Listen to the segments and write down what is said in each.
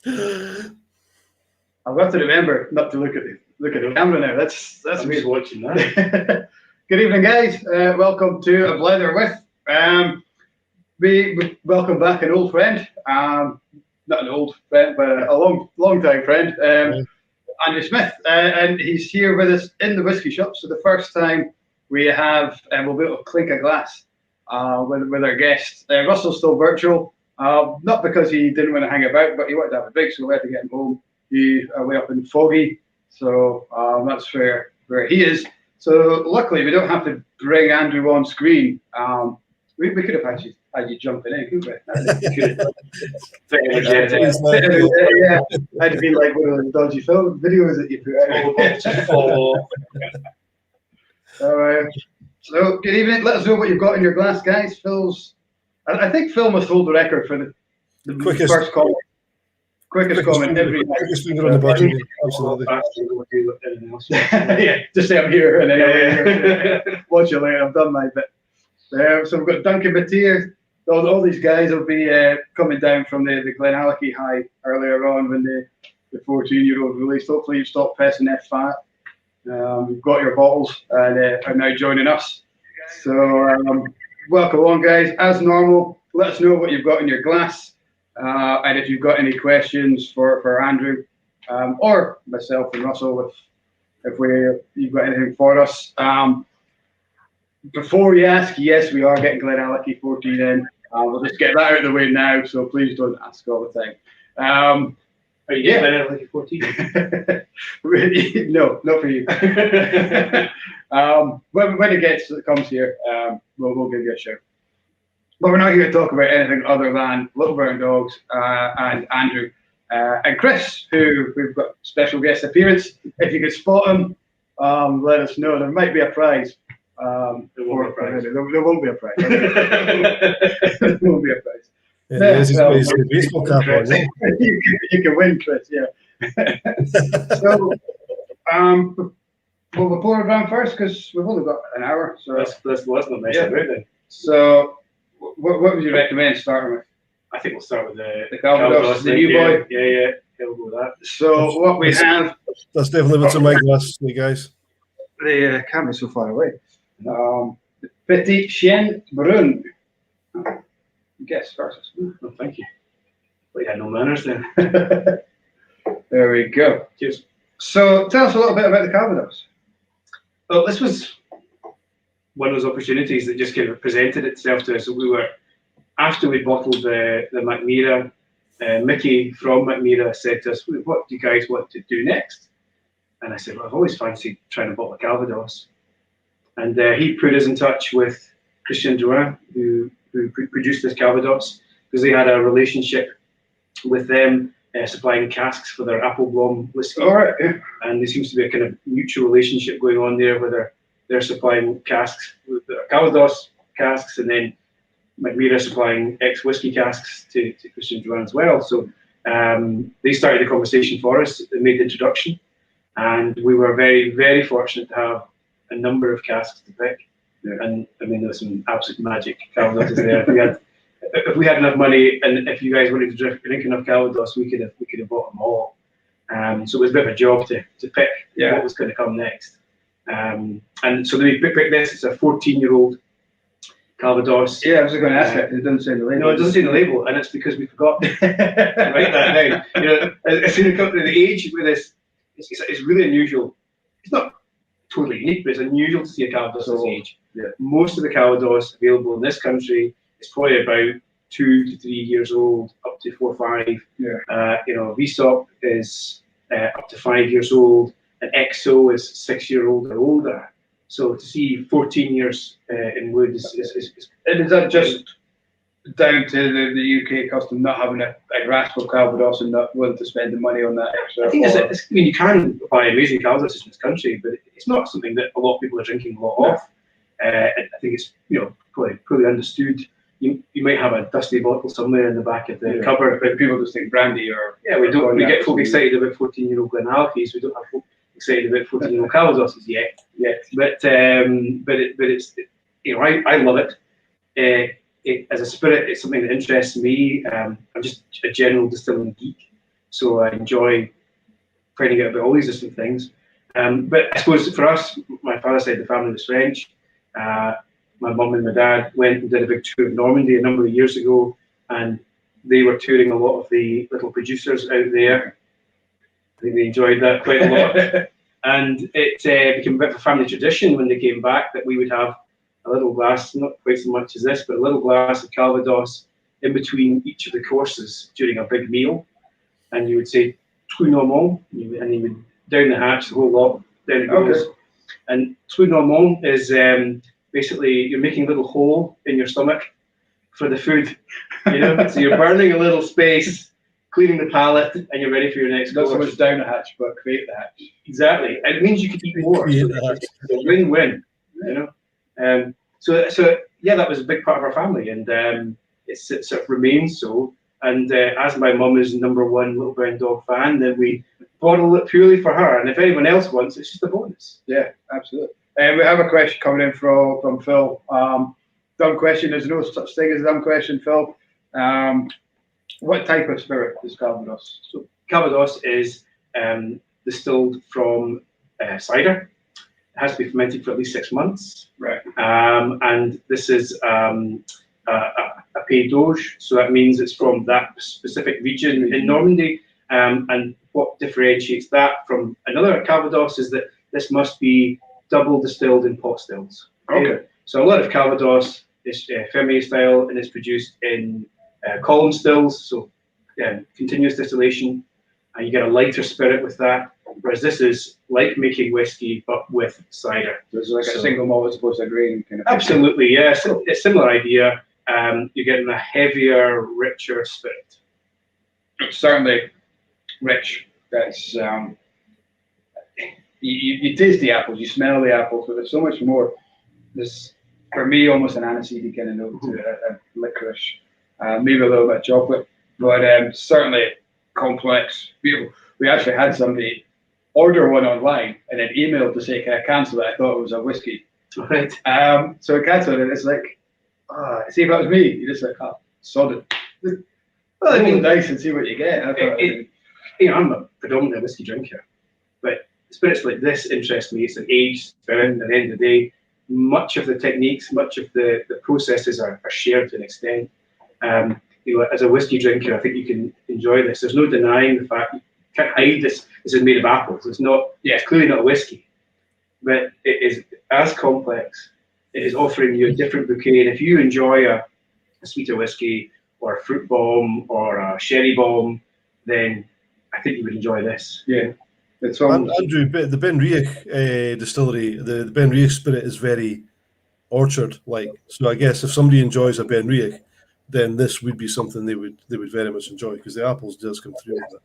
I've got to remember not to look at the camera now. That's I'm me. just watching that. Good evening, guys. Welcome to a Blether with. We welcome back an old friend. Not an old friend, but a long time friend. Andrew Smith, and he's here with us in the whiskey shop. So the first time we have, we'll be able to clink a glass with our guest. Russell's still virtual, not because he didn't want to hang about, but he wanted to have a drink, so we had to get him home. He way up in Foggy, so that's where he is. So luckily, we don't have to bring Andrew on screen. We could have had you jumping in, couldn't we? Yeah, I'd be like one of those dodgy film videos that you put out. So good evening. Let us know what you've got in your glass, guys. I think Phil must hold the record for the quickest first comment. Quickest comment every night. Quickest finger on the button. Absolutely. Yeah, just say I'm here and then watch you later. I've done my bit. So we've got Duncan Batir. All these guys will be coming down from the Glenallachie high earlier on when the 14-year-old released. Hopefully you've stopped pressing F5. You've got your bottles and are now joining us. So welcome on, guys. As normal, let us know what you've got in your glass. And if you've got any questions for Andrew or myself and Russell, if you've got anything for us. Before you ask, yes, we are getting Glenallachie 14 in. We'll just get that out of the way now, so please don't ask all the time. Are you getting Glenallachie 14? No, not for you. When it comes here, we'll give you a shout. But we're not here to talk about anything other than Little Brown Dogs and Andrew and Chris, who we've got special guest appearance. If you could spot him, let us know. There might be a prize. There won't be a prize. There won't be a prize. Yeah, he's a baseball cap on, yeah. You can win, Chris. Yeah. So, will we pour it down first? Because we've only got an hour. So let's not mess about then. So, what would you recommend starting with? I think we'll start with the Calvados, the new boy. Yeah. We'll go with that. So what we have. That's definitely what's in my glass, you guys. The camera's so far away. Petit Chien Brun. Guess first. Oh, thank you. But yeah, no manners then. There we go. Cheers. So tell us a little bit about the Calvados. Well, this was one of those opportunities that just kind of presented itself to us. So we were, after we bottled the Macmira, Mickey from Macmira said to us, "What do you guys want to do next?" And I said, "Well, I've always fancied trying to bottle a Calvados." And he put us in touch with Christian Dram, who produced this Calvados, because they had a relationship with them supplying casks for their Appleblom whiskey. All right. And there seems to be a kind of mutual relationship going on there, where they're supplying casks, Calvados casks, and then Macmira supplying ex-whiskey casks to Christian Dram as well. So they started the conversation for us. They made the introduction, and we were very, very fortunate to have a number of casks to pick. Yeah. And I mean, there was some absolute magic Calvados there. If we had enough money, and if you guys wanted to drink enough Calvados, we could have bought them all. So it was a bit of a job to pick what was going to come next. And so we picked this. It's a 14-year-old Calvados. Yeah, I was going to ask it. It doesn't say the label. No, it doesn't say the label, and it's because we forgot to write that down. You know, as soon as it comes to the age with this, it's really unusual. It's not totally unique, but it's unusual to see a Calvados this age. Yeah. Most of the Calvados available in this country is probably about 2 to 3 years old, up to 4 or 5. Yeah. VSOP is up to 5 years old, and XO is 6 year old or older. So to see 14 years in wood is and is that just down to the UK custom not having a grasp of Calvados and not willing to spend the money on that extra? I think I mean, you can buy amazing Calvados in this country, but it's not something that a lot of people are drinking a lot of. I think it's probably understood. You might have a dusty bottle somewhere in the back of the cupboard, but people just think brandy or we get folk excited about 14-year-old Glenallachie's. We don't have folk excited about 14-year-old Calvados's yet. But it's I love it. As a spirit, it's something that interests me. I'm just a general distilling geek, So I enjoy finding out about all these different things. But I suppose for us, my father's side of the family was French. My mum and my dad went and did a big tour of Normandy a number of years ago, and they were touring a lot of the little producers out there. I think they enjoyed that quite a lot. And it became a bit of a family tradition when they came back that we would have a little glass, not quite so much as this, but a little glass of Calvados in between each of the courses during a big meal. And you would say, Trou Normand, and you would down the hatch, the whole lot, down it goes. Okay. And Trou Normand is basically you're making a little hole in your stomach for the food, you know? So you're burning a little space, cleaning the palate, and you're ready for your next Not course. so much down the hatch, but create the hatch. Exactly. And it means you can eat more. Create So the hatch. it's a win-win, you know? So yeah, that was a big part of our family, and it sort of remains so. And as my mum is #1 Little Brown Dog fan, then we bottle it purely for her. And if anyone else wants, it's just a bonus. Yeah, absolutely. We have a question coming in from Phil. Dumb question. There's no such thing as a dumb question, Phil. What type of spirit is Calvados? So Calvados is distilled from cider. It has to be fermented for at least 6 months. Right. And this is a Pays d'Auge, so that means it's from that specific region in Normandy. And what differentiates that from another Calvados is that this must be double distilled in pot stills. Okay. So a lot of Calvados is Fermier style, and it's produced in column stills, so continuous distillation, and you get a lighter spirit with that. Whereas this is like making whiskey, but with cider. So it's like a single malt as opposed to a grain kind of thing. Absolutely, yeah. So a similar idea. You're getting a heavier, richer spirit. Certainly rich. That's you taste the apples, you smell the apples, but there's so much more. There's, for me, almost an aniseedy kind of note to a licorice, maybe a little bit of chocolate, but certainly complex, beautiful. We actually had somebody order one online and then emailed to say, can I cancel it? I thought it was a whiskey. Right. So I cancelled it. It's like, see if that was me. You're just like, sod it. Well, I mean, nice and see what you get. You know, I'm a predominantly whiskey drinker, but spirits like this interest me. It's an aged spirit. At the end of the day, much of the techniques, much of the processes are shared to an extent. You know, as a whiskey drinker, I think you can enjoy this. There's no denying the fact you can't hide this. This is made of apples. It's not. Yeah, it's clearly not a whiskey, but it is as complex. It is offering you a different bouquet, and if you enjoy a sweeter whiskey or a fruit bomb or a sherry bomb, then I think you would enjoy this. Yeah. It's Andrew, the Ben Riach distillery, the Ben Riach spirit is very orchard-like. So I guess if somebody enjoys a Ben Riach, then this would be something they would very much enjoy because the apples does come through with it.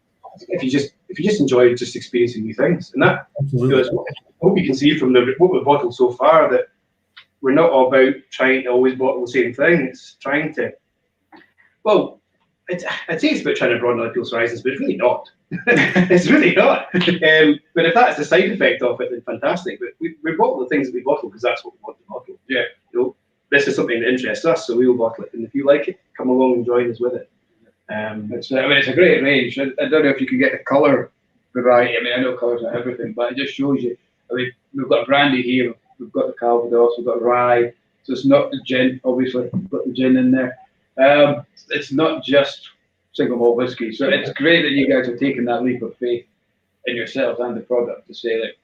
If you just enjoy just experiencing new things, and that Absolutely. because I hope you can see from what we've bottled so far that we're not all about trying to always bottle the same thing. It's trying to, well, I'd say it's about trying to broaden other people's horizons, but it's really not. It's really not. But if that's the side effect of it, then fantastic. But we bottle the things that we bottle because that's what we want to bottle. Yeah. You know, this is something that interests us, so we will bottle it. And if you like it, come along and join us with it. It's a great range. I don't know if you can get the colour variety. I mean, I know colour's not everything, but it just shows you. I mean, we've got brandy here, we've got the Calvados, we've got rye. So it's not the gin, obviously. We've got the gin in there. It's not just single malt whiskey. So it's great that you guys are taking that leap of faith in yourselves and the product to say that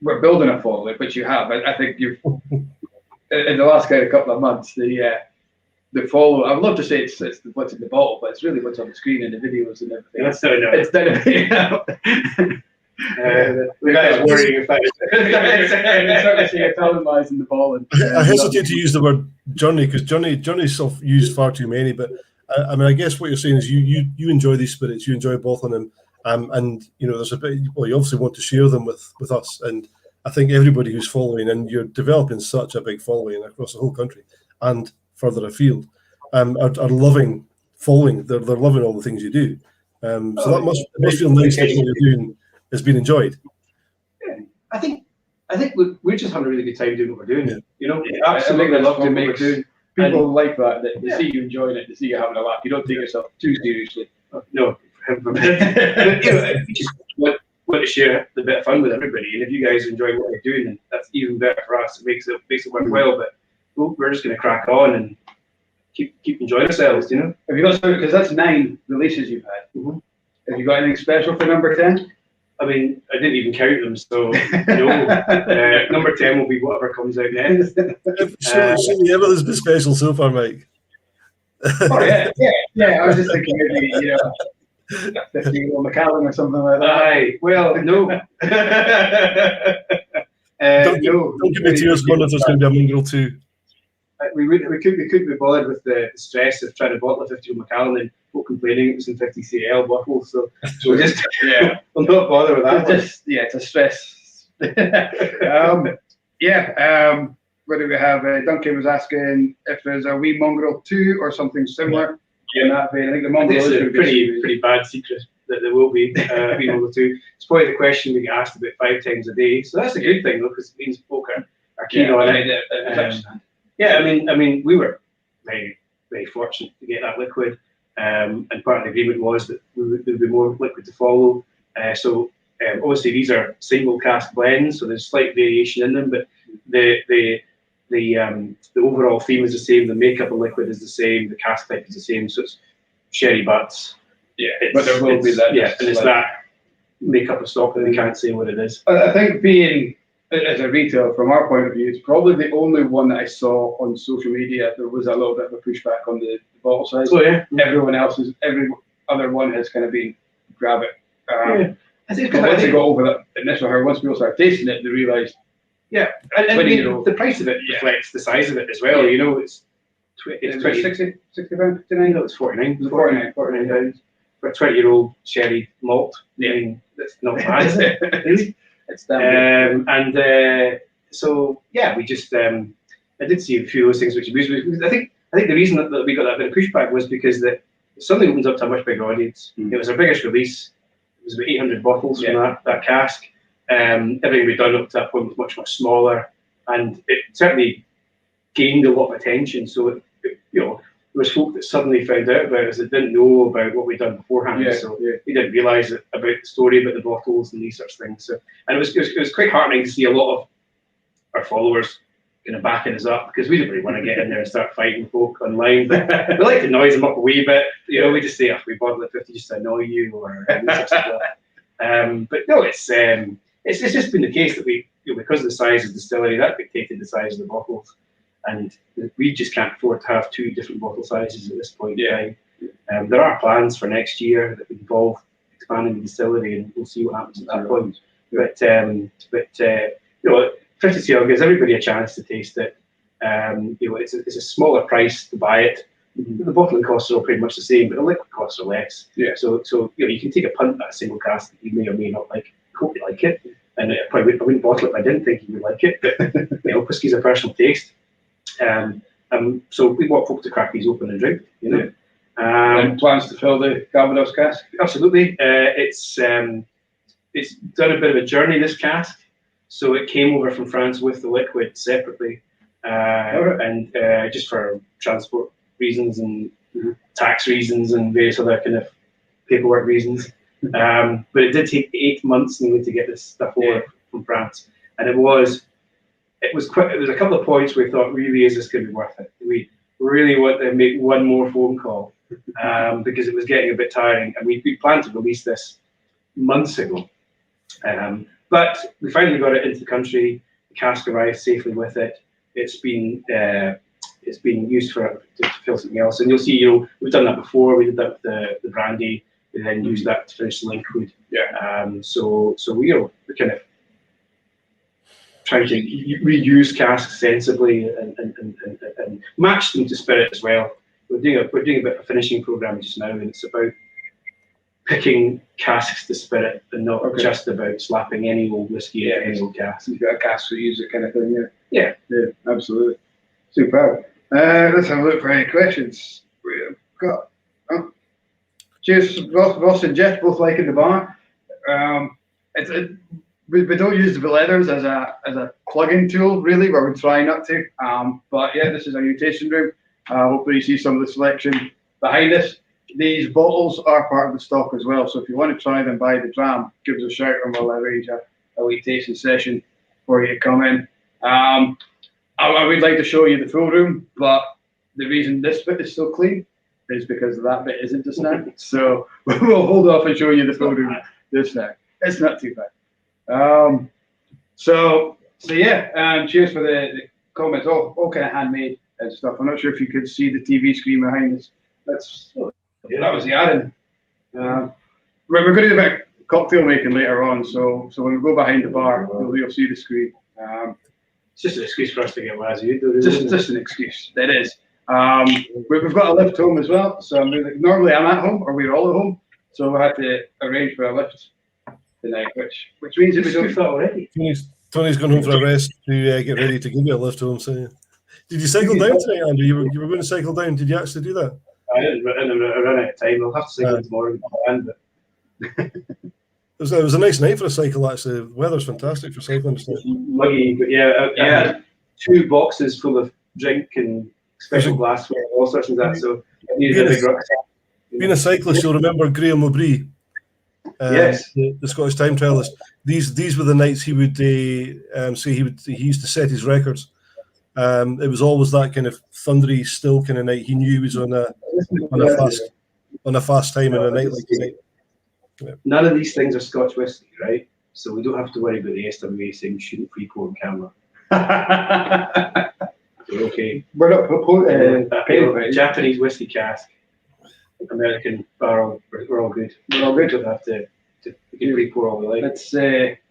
we're building a following, which you have. I think you've in the last kind of couple of months the follow. I would love to say it's what's in the bottle, but it's really what's on the screen and the videos and everything. That's so no. It's The guy's worrying about it. It's hard to say you're televising the ball. And, I hesitate to use the word journey because journey's used far too many. But I mean, I guess what you're saying is you enjoy these spirits, you enjoy bottling them, and you know there's a bit. Well, you obviously want to share them with us, and I think everybody who's following, and you're developing such a big following across the whole country and further afield, are loving following. They're loving all the things you do. So that must feel nice that what you're doing has been enjoyed. Yeah, I think we're just having a really good time doing what we're doing. Yeah. You know, absolutely love to make doing. people like that. They see you enjoying it, they see you having a laugh. You don't take yourself too seriously. No, heaven forbid. But, you know, we just want to share the bit of fun with everybody, and if you guys enjoy what we're doing, then that's even better for us. It makes it worthwhile. But we're just going to crack on and keep enjoying ourselves, you know. Have you got because that's 9 releases you've had. Mm-hmm. Have you got anything special for number 10? I mean, I didn't even count them, so no. Number 10 will be whatever comes out next. Surely everything's been special so far, Mike. Oh yeah. I was just thinking maybe 50-year-old Macallan or something like that. Aye, well, no. Don't give me tears, Connor. There's going to be a mongrel too. We couldn't be bothered with the stress of trying to bottle a 50-year-old Macallan and folk complaining it was in 50 CL bottles. So we just we'll not bother with that. It's a stress. What do we have? Duncan was asking if there's a wee mongrel 2 or something similar. In that vein. I think the mongrel is a pretty bad secret that there will be a wee mongrel 2. It's probably the question we get asked about 5 times a day. So that's a good thing though, because it means folk are keen on it. I mean, we were very, very fortunate to get that liquid, and part of the agreement was that there would be more liquid to follow. So obviously these are single cask blends, so there's slight variation in them, but the overall theme is the same. The makeup of liquid is the same. The cask type is the same. So it's sherry butts. Yeah, but there will be that. Yeah, and it's that makeup of stock that we can't say what it is. I think being as a retailer, from our point of view, it's probably the only one that I saw on social media. There was a little bit of a pushback on the bottle size. Oh yeah. Every other one has kind of been grab it. I think once they got over that initial hurdle, once people start tasting it, they realise. Yeah, and the price of it reflects the size of it as well. You know, it's 60 pounds, 59. No, it's 49. It's 49 pounds for a 20-year-old sherry malt. I mean, that's not bad, is it? Really? It's damn good. So yeah, we just I did see a few of those things which amused me. I think the reason that we got that bit of pushback was because that suddenly opens up to a much bigger audience. It was our biggest release. It was about 800 bottles from that cask. Everything we'd done up to that point was much smaller, and it certainly gained a lot of attention. So there was folk that suddenly found out about us that didn't know about what we'd done beforehand. They didn't realise about the story about the bottles and these sorts of things. So, and it was quite heartening to see a lot of our followers kind of backing us up, because we didn't really want to get in there and start fighting folk online. But we like to noise them up a wee bit. We just say, we bottle at 50 just to annoy you, or these sorts of stuff. But no, it's just been the case that we, because of the size of the distillery, that dictated the size of the bottles, and we just can't afford to have 2 different bottle sizes at this point in time. There are plans for next year that would involve expanding the distillery, and we'll see what happens at that point. But 50 CL gives everybody a chance to taste it. It's a smaller price to buy it. The bottling costs are all pretty much the same, but the liquid costs are less. Yeah. So you can take a punt at a single cask that you may or may not like. Hope you like it, and I wouldn't bottle it if I didn't think you would like it. But whiskey's a personal taste. So we want folk to crack these open and drink. And plans to fill the Calvados cask? Absolutely. It's done a bit of a journey, this cask. So it came over from France with the liquid separately, and just for transport reasons and tax reasons and various other kind of paperwork reasons. But it did take 8 months nearly to get this stuff over from France, and it was a couple of points where we thought, really, is this going to be worth it? We really want to make one more phone call, because it was getting a bit tiring, and we planned to release this months ago. But we finally got it into the country. The cask arrived safely with it. It's been used to fill something else, and you'll see, we've done that before. We did that with the brandy. We then used that to finish the liquid. So we're kind of trying to reuse casks sensibly and match them to spirit as well. We're doing a bit of a finishing program just now, and it's about picking casks to spirit and not just about slapping any old whiskey in any old cask. You've got a cask to use it kind of thing, Yeah, absolutely. Superb. Let's have a look for any questions. We've got. Cheers, Ross and Jeff, both liking the bar. We don't use the Blethers as a plug-in tool, really, where we try not to. But yeah, this is our new tasting room. Hopefully you see some of the selection behind us. these bottles are part of the stock as well. So if you want to try them by the dram, give us a shout and we'll arrange a wee tasting session for you to come in. I would like to show you the full room, but the reason this bit is so clean is because that bit isn't just now. So we'll hold off and show you the full room just now. It's not too bad. So yeah, cheers for the comments. All kind of handmade and stuff. I'm not sure if you could see the TV screen behind us. That was the Aaron. We're going to do a bit of cocktail making later on, so when we go behind the bar, you'll see the screen. It's just an excuse for us to get lazy. Just an excuse. It is. We've got a lift home as well. So normally I'm at home, or we're all at home. So we had to arrange for a lift tonight, which means that we don't that already. Tony's gone home for a rest to get ready to give you a lift home. So, did you cycle down tonight, Andrew? You were going to cycle down. Did you actually do that? I didn't run out of time. I'll have to cycle tomorrow. It was a nice night for a cycle, actually. The weather's fantastic for cycling. Muggy, but I had 2 boxes full of drink and special glassware, all sorts of that. So I needed a big rucksack. Being a cyclist, you'll remember Graham O'Brien. Yes, the Scottish time trialist. These were the nights he would say he used to set his records. It was always that kind of thundery, still kind of night. He knew he was on a fast time in a night like tonight. Yeah. None of these things are Scotch whisky, right? So we don't have to worry about the SWA saying you shouldn't free-pour on camera. We're okay. We're not Japanese whiskey cask, American barrel. We're all good. We're all good. We don't have to free-pour all we like. Let's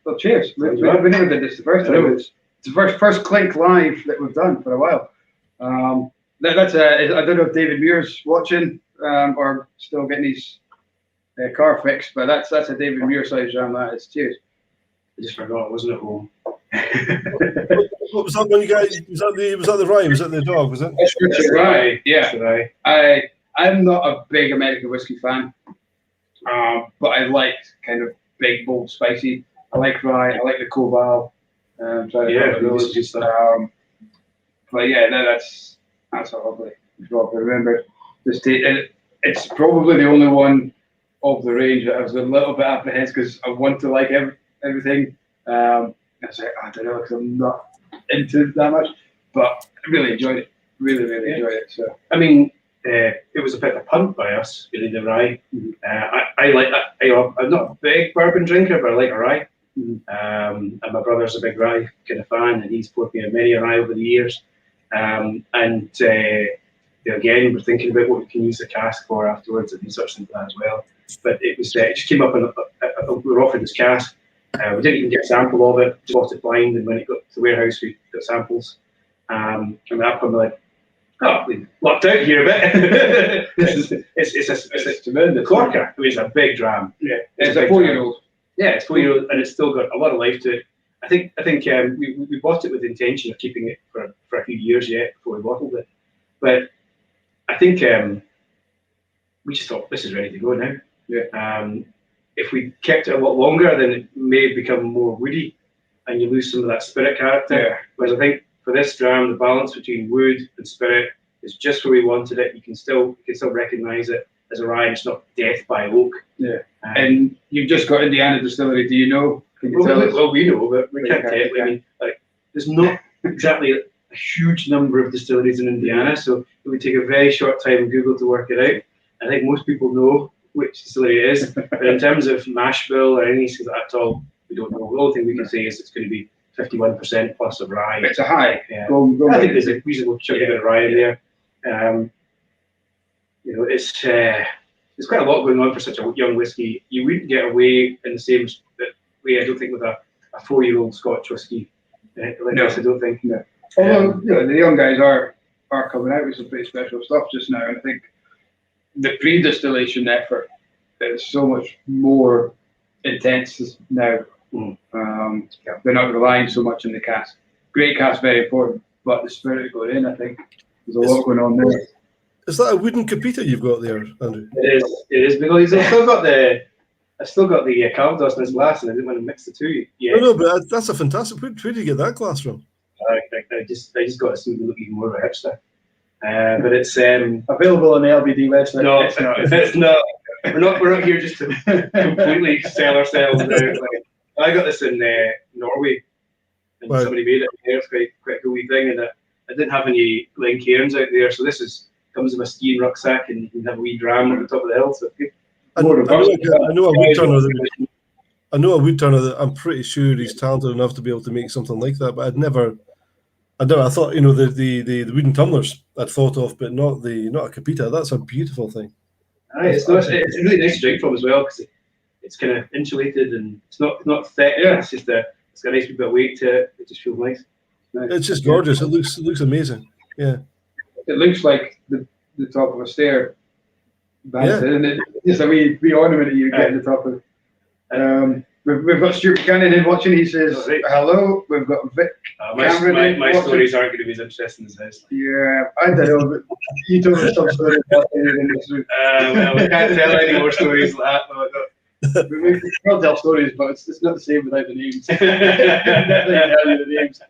well, cheers. We never did this the first time. It's the first Clink live that we've done for a while. That's I don't know if David Muir's watching or still getting his car fixed, but that's a David Muir size jam. That is. Cheers. I just forgot I wasn't at home. What was that when you guys? Was that the rye? Was that the dog? Was it? That's rye. Yeah. I'm not a big American whiskey fan, but I like kind of big, bold, spicy. I like rye. I like the Koval. But yeah, that's probably remember. It's probably the only one of the range that I was a little bit apprehensive because I want to like everything. I was like, I don't know, because I'm not into that much, but I really enjoyed it. Really enjoyed it. So I mean, it was a bit of a punt by us, really, the rye. I like that. I'm not a big bourbon drinker, but I like a rye. And my brother's a big rye kind of fan, and he's poured me many a rye over the years. Again, we're thinking about what we can use the cask for afterwards and such like that as well. But it just came up, and we were offered this cask. We didn't even get a sample of it, just bought it blind, and when it got to the warehouse, we got samples. And at that point, we're like, oh, we lucked out here a bit. It's the corker, which is a big dram. Yeah, it's a 4-year-old. Yeah, it's 4-year-old, and it's still got a lot of life to it. I think we bought it with the intention of keeping it for a few years yet before we bottled it. But I think we just thought this is ready to go now. Yeah. If we kept it a lot longer, then it may become more woody, and you lose some of that spirit character. Yeah. Whereas I think for this dram, the balance between wood and spirit is just where we wanted it. You can still recognise it as a rye. It's not death by oak. Yeah. And you've just got Indiana Distillery. Do you know? We know, but we can't tell. I mean, there's not exactly a huge number of distilleries in Indiana, so it would take a very short time on Google to work it out. I think most people know which distillery it is, but in terms of mash bill or anything like that at all, we don't know. The only thing we can say is it's going to be 51% plus of rye. It's a high. Yeah. I think there's a reasonable chunk of rye in there. There's quite a lot going on for such a young whiskey. You wouldn't get away in the same way, I don't think, with a 4-year-old Scotch whiskey. No. I don't think. No. Although the young guys are coming out with some pretty special stuff just now, and I think the pre-distillation effort is so much more intense now. They're not relying so much on the cask. Great cask, very important, but the spirit going in, I think there's a lot going on there. Is that a wooden capita you've got there, Andrew? It is because I've still got the Calvados in this glass, and I didn't want to mix the two yet. No, but that's a fantastic. Where did you get that glass from? I just got to see me look even more of a hipster. But it's available on the LBD website. no, it's not. It's not. We're not here just to completely sell ourselves out. Like, I got this in Norway, and Right. somebody made it there. It's quite a cool wee thing, and I didn't have any Glencairns out there, so this comes in a skiing rucksack, and you can have a wee dram on the top of the hill. So I know a woodturner. I know a woodturner that I'm pretty sure he's talented enough to be able to make something like that. But I thought the wooden tumblers I'd thought of, but not a capita. That's a beautiful thing. It's really nice to drink from as well, because it's kind of insulated and it's not thick. Yeah. It's just it's got a nice bit of weight to it. It just feels nice. It's just gorgeous. It looks amazing. Yeah. It looks like the top of a stair. Yeah. And it's just a wee ornament that you get at the top of. We've got Stuart Buchanan in watching. He says hello. We've got Vic Cameron. My stories aren't going to be as interesting as this. Yeah, I don't know, but you told us some stories about it in this room. Well, we can't tell any more stories like that. We can't tell stories, but it's not the same without the names. Definitely tell you the names.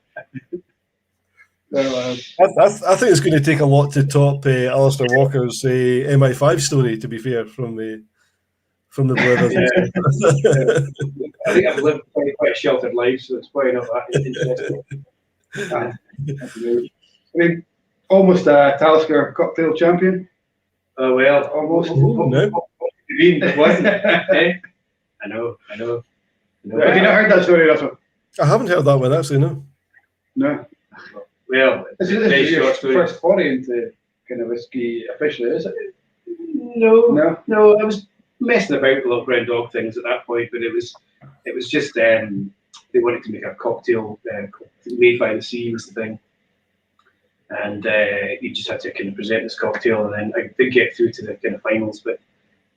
I think it's going to take a lot to top Alistair Walker's MI5 story. To be fair, from the Blether. I think I've lived quite a sheltered life, so it's probably not that interesting. I mean, almost a Talisker cocktail champion. Oh well, Almost. No. It wasn't. I know. Have you not heard that story, Russell? I haven't heard that one actually. No. No. Well, This it's a is very your short story. first foray into kind of whiskey officially, is it? No. I was messing about with Little Brown Dog things at that point, but it was just they wanted to make a cocktail made by the sea was the thing, and you just had to kind of present this cocktail, and then I did get through to the kind of finals, but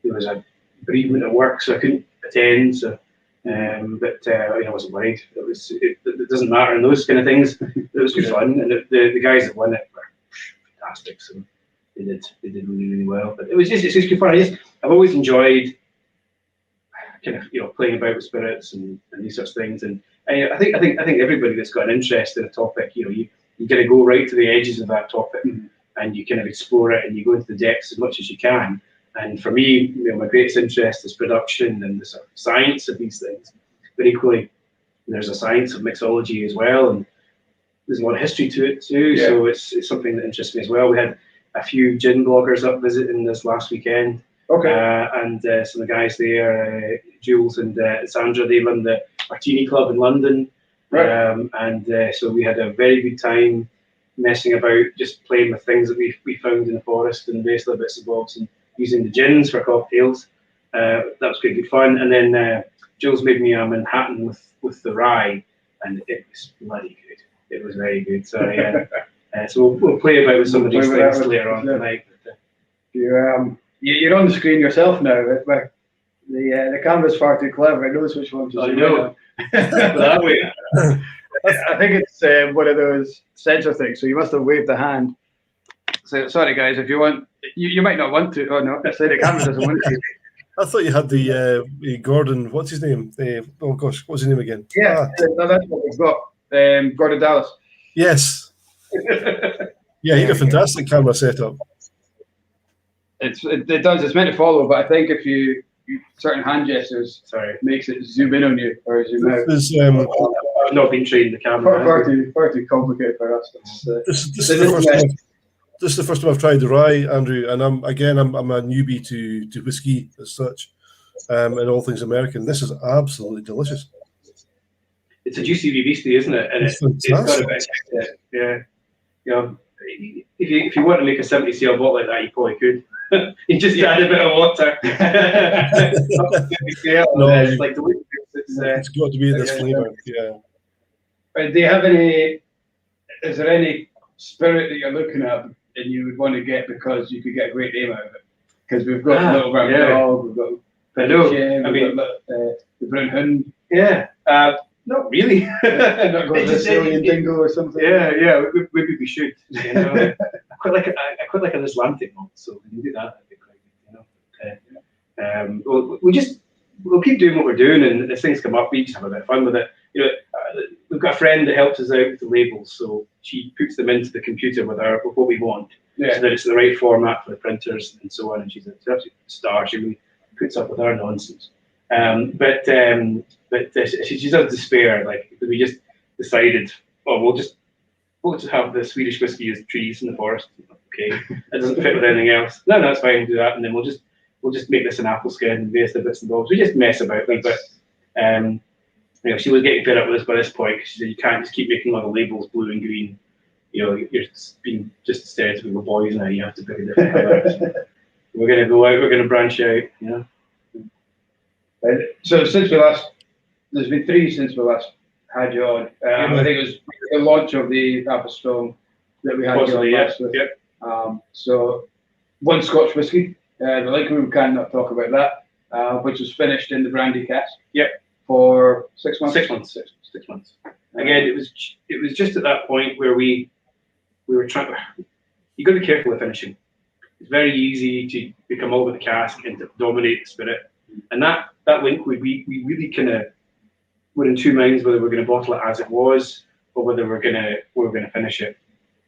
there was a bereavement at work, so I couldn't attend. So, but I wasn't worried. It doesn't matter in those kind of things. It was good fun, and the guys that won it were fantastic. So they did really well. But it's just good fun. I've always enjoyed kind of playing about with spirits and these sorts of things. And I think everybody that's got an interest in a topic, you kind of go right to the edges of that topic, and you kind of explore it and you go into the depths as much as you can. And for me, my greatest interest is production and the sort of science of these things. But equally, there's a science of mixology as well, and there's a lot of history to it too. Yeah. So it's something that interests me as well. We had a few gin bloggers up visiting this last weekend. Okay. And some of the guys there, Jules and Sandra, they run the Martini Club in London. Right. And so we had a very good time messing about, just playing with things that we found in the forest and various little bits and bobs, and using the gins for cocktails. That was pretty good fun. And then Jules made me a Manhattan with the rye, and it was bloody good. It was very good. So so we'll play about with some of these things later on tonight. You're on the screen yourself now. The camera's far too clever. It knows which one to zoom in on. That way. I think it's one of those sensor things. So you must have waved the hand. So sorry, guys, if you want, you might not want to. Oh no, say the camera doesn't want to. I thought you had the Gordon. What's his name? Oh gosh, what's his name again? Yeah, that's what we've got. Gordon Dallas. Yes. Yeah, he got a fantastic camera setup. It does. It's meant to follow, but I think if you certain hand gestures, makes it zoom in on you or zoom out. I've not been trained the camera. Far too complicated for us. This is the first time I've tried the rye, Andrew, and I'm a newbie to whiskey as such, and all things American. This is absolutely delicious. It's a juicy beastie, isn't it? And it's got a bit, if you want to make a 70cl bottle like that, you probably could. You just add a bit of water. It's got to be this flavour. Yeah. Do you have any? Is there any spirit that you're looking at and you would want to get because you could get a great name out of it? Because we've got Little Brown Dog, we've got the Brown Hound. Yeah. Not really. Not going to Australian Dingo or something. Yeah. Maybe we should. I quite like an Icelandic one, so we can do that. I think, we'll keep doing what we're doing, and as things come up, we just have a bit of fun with it. we've got a friend that helps us out with the labels, so she puts them into the computer with what we want, so that it's the right format for the printers and so on. And she's an absolute star. She really puts up with our nonsense. But she does despair. Like, we just decided, oh, we'll just have the Swedish whiskey as trees in the forest. Okay, that doesn't fit with anything else. No, that's fine. We'll do that, and then we'll just make this an apple skin and various bits and bobs. We just mess about a bit. You know, she was getting fed up with us by this point, because she said, you can't just keep making all the labels blue and green. You know, you're being just stereotypical boys now. You have to pick a different colour. We're going to go out. We're going to branch out. You know. So since we last, there's been 3 since we last had you on. I think it was the launch of the Apple Strong that we had you on last week. So 1 Scotch whiskey. The liquor we cannot talk about that, which was finished in the brandy cask. For 6 months. 6 months. 6 months. Again, it was just at that point where we were trying. You got to be careful with finishing. It's very easy to become over the cask and to dominate the spirit. And that link, we really kind of were in 2 minds whether we're going to bottle it as it was or whether we're going to finish it.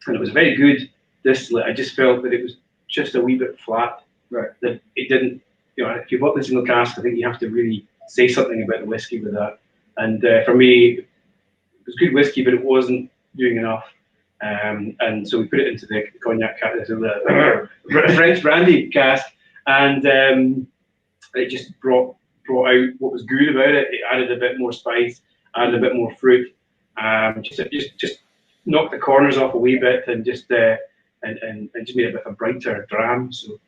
And it was a very good distillate. I just felt that it was just a wee bit flat. Right. That it didn't. You know, if you bought the single cask, I think you have to really say something about the whiskey with that. And for me, it was good whiskey, but it wasn't doing enough. And so we put it into the cognac cask, the French brandy cask, and it just brought out what was good about it. It added a bit more spice, added a bit more fruit, just knocked the corners off a wee bit, and just made it a bit of a brighter dram. So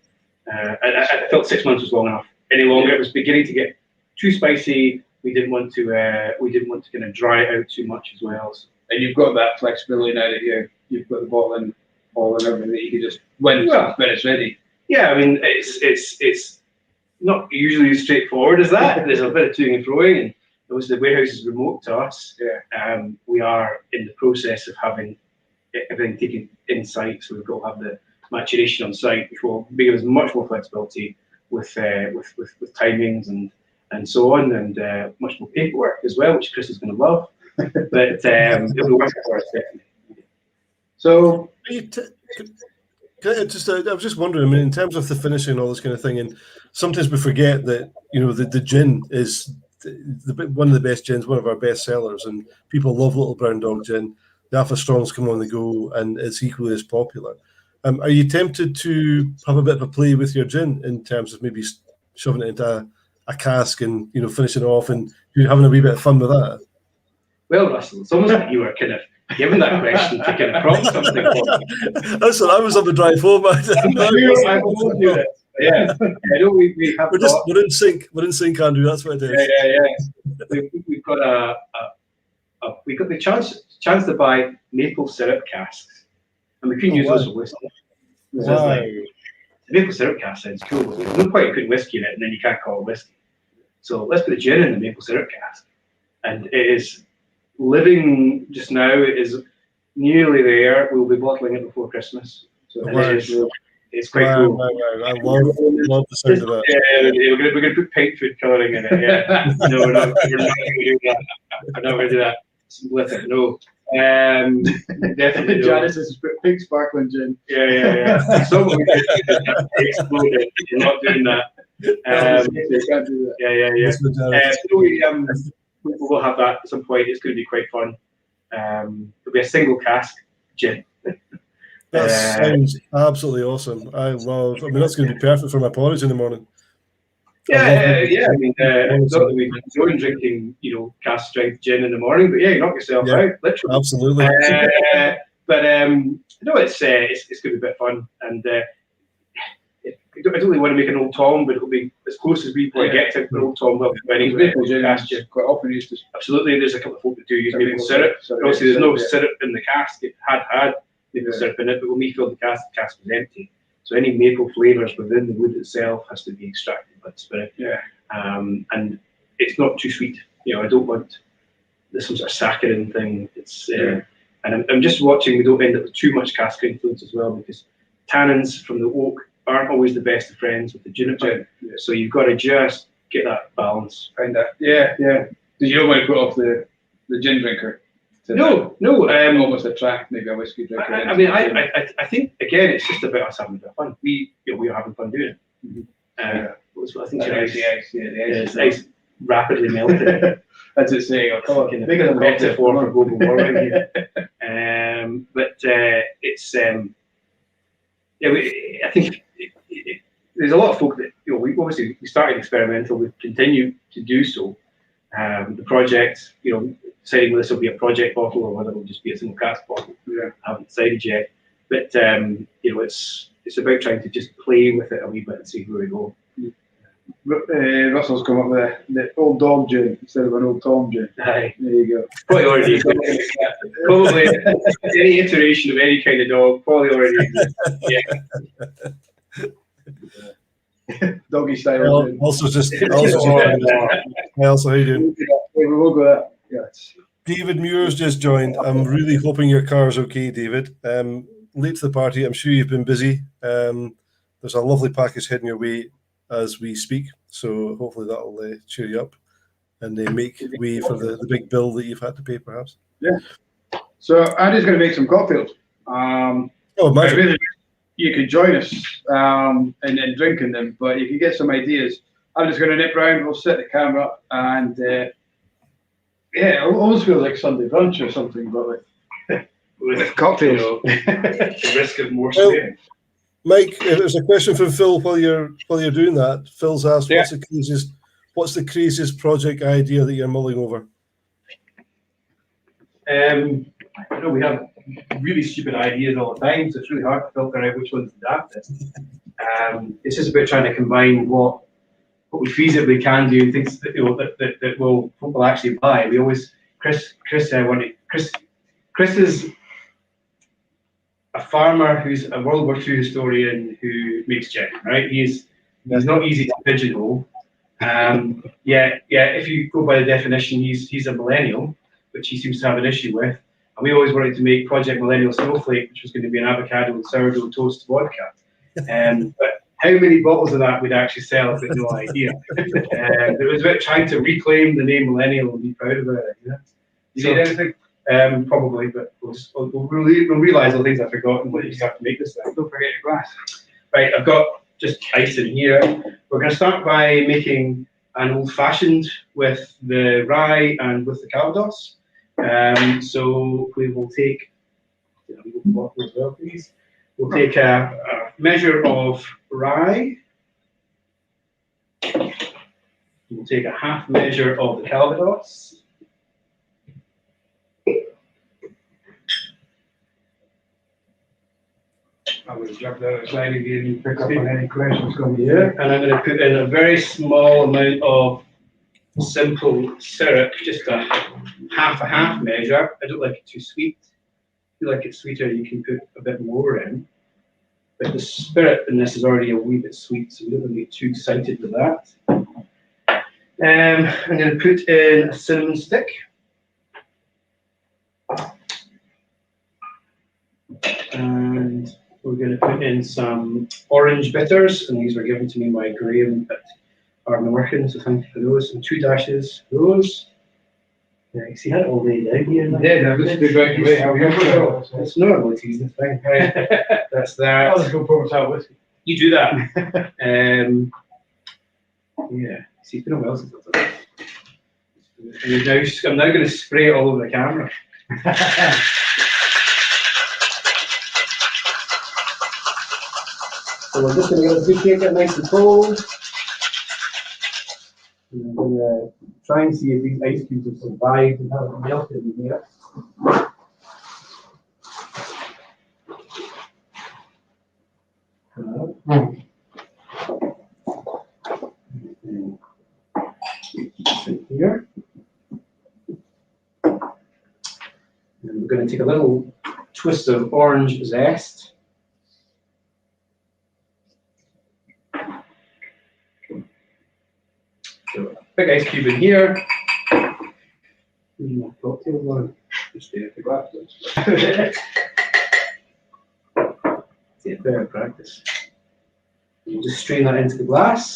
I felt 6 months was long enough. Any longer, it was beginning to get too spicy. We didn't want to kind of dry it out too much as well. So. And you've got that flexibility now that you've got the bottle and all and everything that you can just when it's ready. Yeah, I mean it's not usually as straightforward as that. There's a bit of toing and froing, and obviously the warehouse is remote to us. We are in the process of having everything taken in site, so we've got to have the maturation on site, which will give us much more flexibility with timings and so on, and much more paperwork as well, which Chris is going to love. But it'll be working for us definitely. So, I was just wondering. I mean, in terms of the finishing and all this kind of thing, and sometimes we forget that the gin is one of the best gins, one of our best sellers, and people love Little Brown Dog gin. The Alpha Strongs come on the go, and it's equally as popular. Are you tempted to have a bit of a play with your gin in terms of maybe shoving it into a cask and finishing it off, and you're having a wee bit of fun with that? Well, Russell, it's almost like you were kind of given that question to kind of prompt something for me. That's what I was on the drive home. I will do it. Yeah, I know we have. We're in sync. We're in sync, Andrew. That's what it is. Yeah. We've got we got the chance to buy maple syrup casks, and we couldn't use those for whiskey. Wow. The maple syrup cask sounds cool. There's not quite put whiskey in it, and then you can't call it whiskey. So let's put the gin in the maple syrup cask, and it is living just now. It is nearly there. We'll be bottling it before Christmas. So it's quite cool. I love the sound of that. Yeah, we're going to put pink food colouring in it. Yeah, no, we're not going to do that. I'm not going to do that. Blether, no. Definitely. Janice has put pink sparkling gin. Yeah. Someone exploded. You're not doing that. Can't do that. Yeah. We'll have that at some point. It's going to be quite fun. It'll be a single cask gin. That sounds absolutely awesome. I mean, that's going to be perfect for my porridge in the morning. Yeah. I mean, not that we enjoy drinking, cask strength gin in the morning, but you knock yourself out, literally. Absolutely. But it's going to be a bit of fun, and I don't really want to make an old Tom, but it'll be as close as we want to get to an old Tom. Maple gin quite often used to. Absolutely, there's a couple of folk that do use maple syrup. Obviously, there's no syrup in the cask. It had maple syrup in it, but when we filled the cask was empty. So any maple flavours within the wood itself has to be extracted by the spirit. And it's not too sweet. I don't want this some sort of saccharine thing. It's and I'm just watching we don't end up with too much cask influence as well, because tannins from the oak aren't always the best of friends with the juniper. So you've got to just get that balance. Find that. Yeah. Did you don't want to put off the gin drinker? No. Almost attract maybe a whiskey drinker. I think again it's just about us having a bit of fun. We are having fun doing it. I think the ice rapidly melted. That's it saying. Make it a metaphor for global warming here. It's I think there's a lot of folk that we obviously we started experimental. We continue to do so. The project, deciding whether this will be a project bottle or whether it will just be a single cask bottle. I haven't decided yet. But it's about trying to just play with it a wee bit and see where we go. Russell's come up with the old dog gin instead of an old Tom gin. Aye. There you go. Probably already exists. Probably any iteration of any kind of dog probably already exists. Yeah. Doggy style. Also, how you doing? We will go that. Yes. David Muir's just joined. I'm really hoping your car's okay, David. Late to the party. I'm sure you've been busy. There's a lovely package heading your way as we speak, so hopefully that'll cheer you up and make way for the big bill that you've had to pay, perhaps. Yeah. So Andy's going to make some cocktails. Imagine. Really, you could join us in drinking them, but you can get some ideas. I'm just going to nip around. We'll set the camera up, and it almost feels like Sunday brunch or something, but with cocktails. The risk of more swearing. Mike, there's a question from Phil while you're doing that. Phil's asked, what's the craziest project idea that you're mulling over? I know we have really stupid ideas all the time, so it's really hard to filter out which one's the daftest. It's just about trying to combine what we feasibly can do and things that people actually buy. We always Chris is a farmer who's a World War II historian who makes gin, right? He's not easy to pigeonhole. If you go by the definition, he's a millennial, which he seems to have an issue with. And we always wanted to make Project Millennial Snowflake, which was going to be an avocado and sourdough toast vodka. But how many bottles of that we'd actually sell, I've got no idea. It was about trying to reclaim the name Millennial and be proud about it. You need anything? Probably, but we'll realise all the things I've forgotten when you just have to make this thing. Don't forget your glass. Right, I've got just ice in here. We're going to start by making an old-fashioned with the rye and with the Calvados. So we will take We'll take a measure of rye. We'll take a half measure of the Calvados. I would jump down the slide again and pick up on any questions coming in. Yeah, and I'm going to put in a very small amount of simple syrup, just a half measure. I don't like it too sweet. If you like it sweeter, you can put a bit more in. But the spirit in this is already a wee bit sweet, so we don't want to get too excited with that. I'm going to put in a cinnamon stick. And we're going to put in some orange bitters, and these were given to me by Graham at Arden, so thank you for those. And 2 dashes of those. Nice. He had it all laid out here. Yeah, this is right away. It's normal, it's easy. Right. That's that. I'll just go pour myself whiskey. You do that. Yeah. See, it's been a while since I've done that. I'm now going to spray it all over the camera. So we're just going to get a good shake it nice and cold. And I'm going to try and see if these ice cubes have survived and haven't melted in here. Here. And we're going to take a little twist of orange zest. So a big ice cube in here. Cocktail one. Just stay at the glass. See a better practice. We'll just strain that into the glass.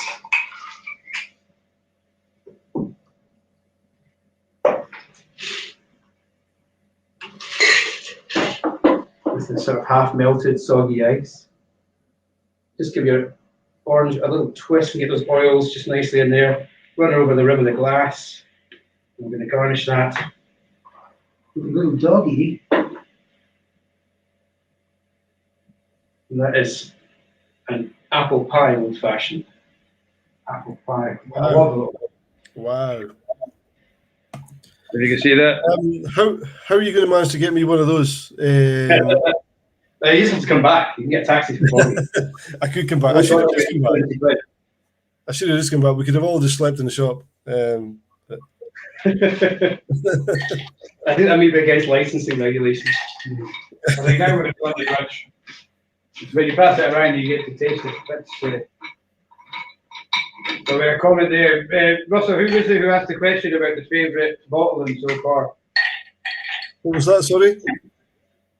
into the sort of half melted soggy ice. Just give your orange a little twist and get those oils just nicely in there. Run over the rim of the glass. I'm going to garnish that with a little doggy. And that is an apple pie old fashioned. Apple pie. Wow. I love it. Wow. If you can see that. How are you going to manage to get me one of those? You just have to come back. You can get a taxi for me. I could come back. I should have just come back. I should have just come back. We could have all just slept in the shop. I think that may be against licensing regulations. I think now we're going to go on the grudge. When you pass it around, you get to taste it. That's so we had a comment there. Russell, who was it who asked the question about the favourite bottling so far? What was that, sorry?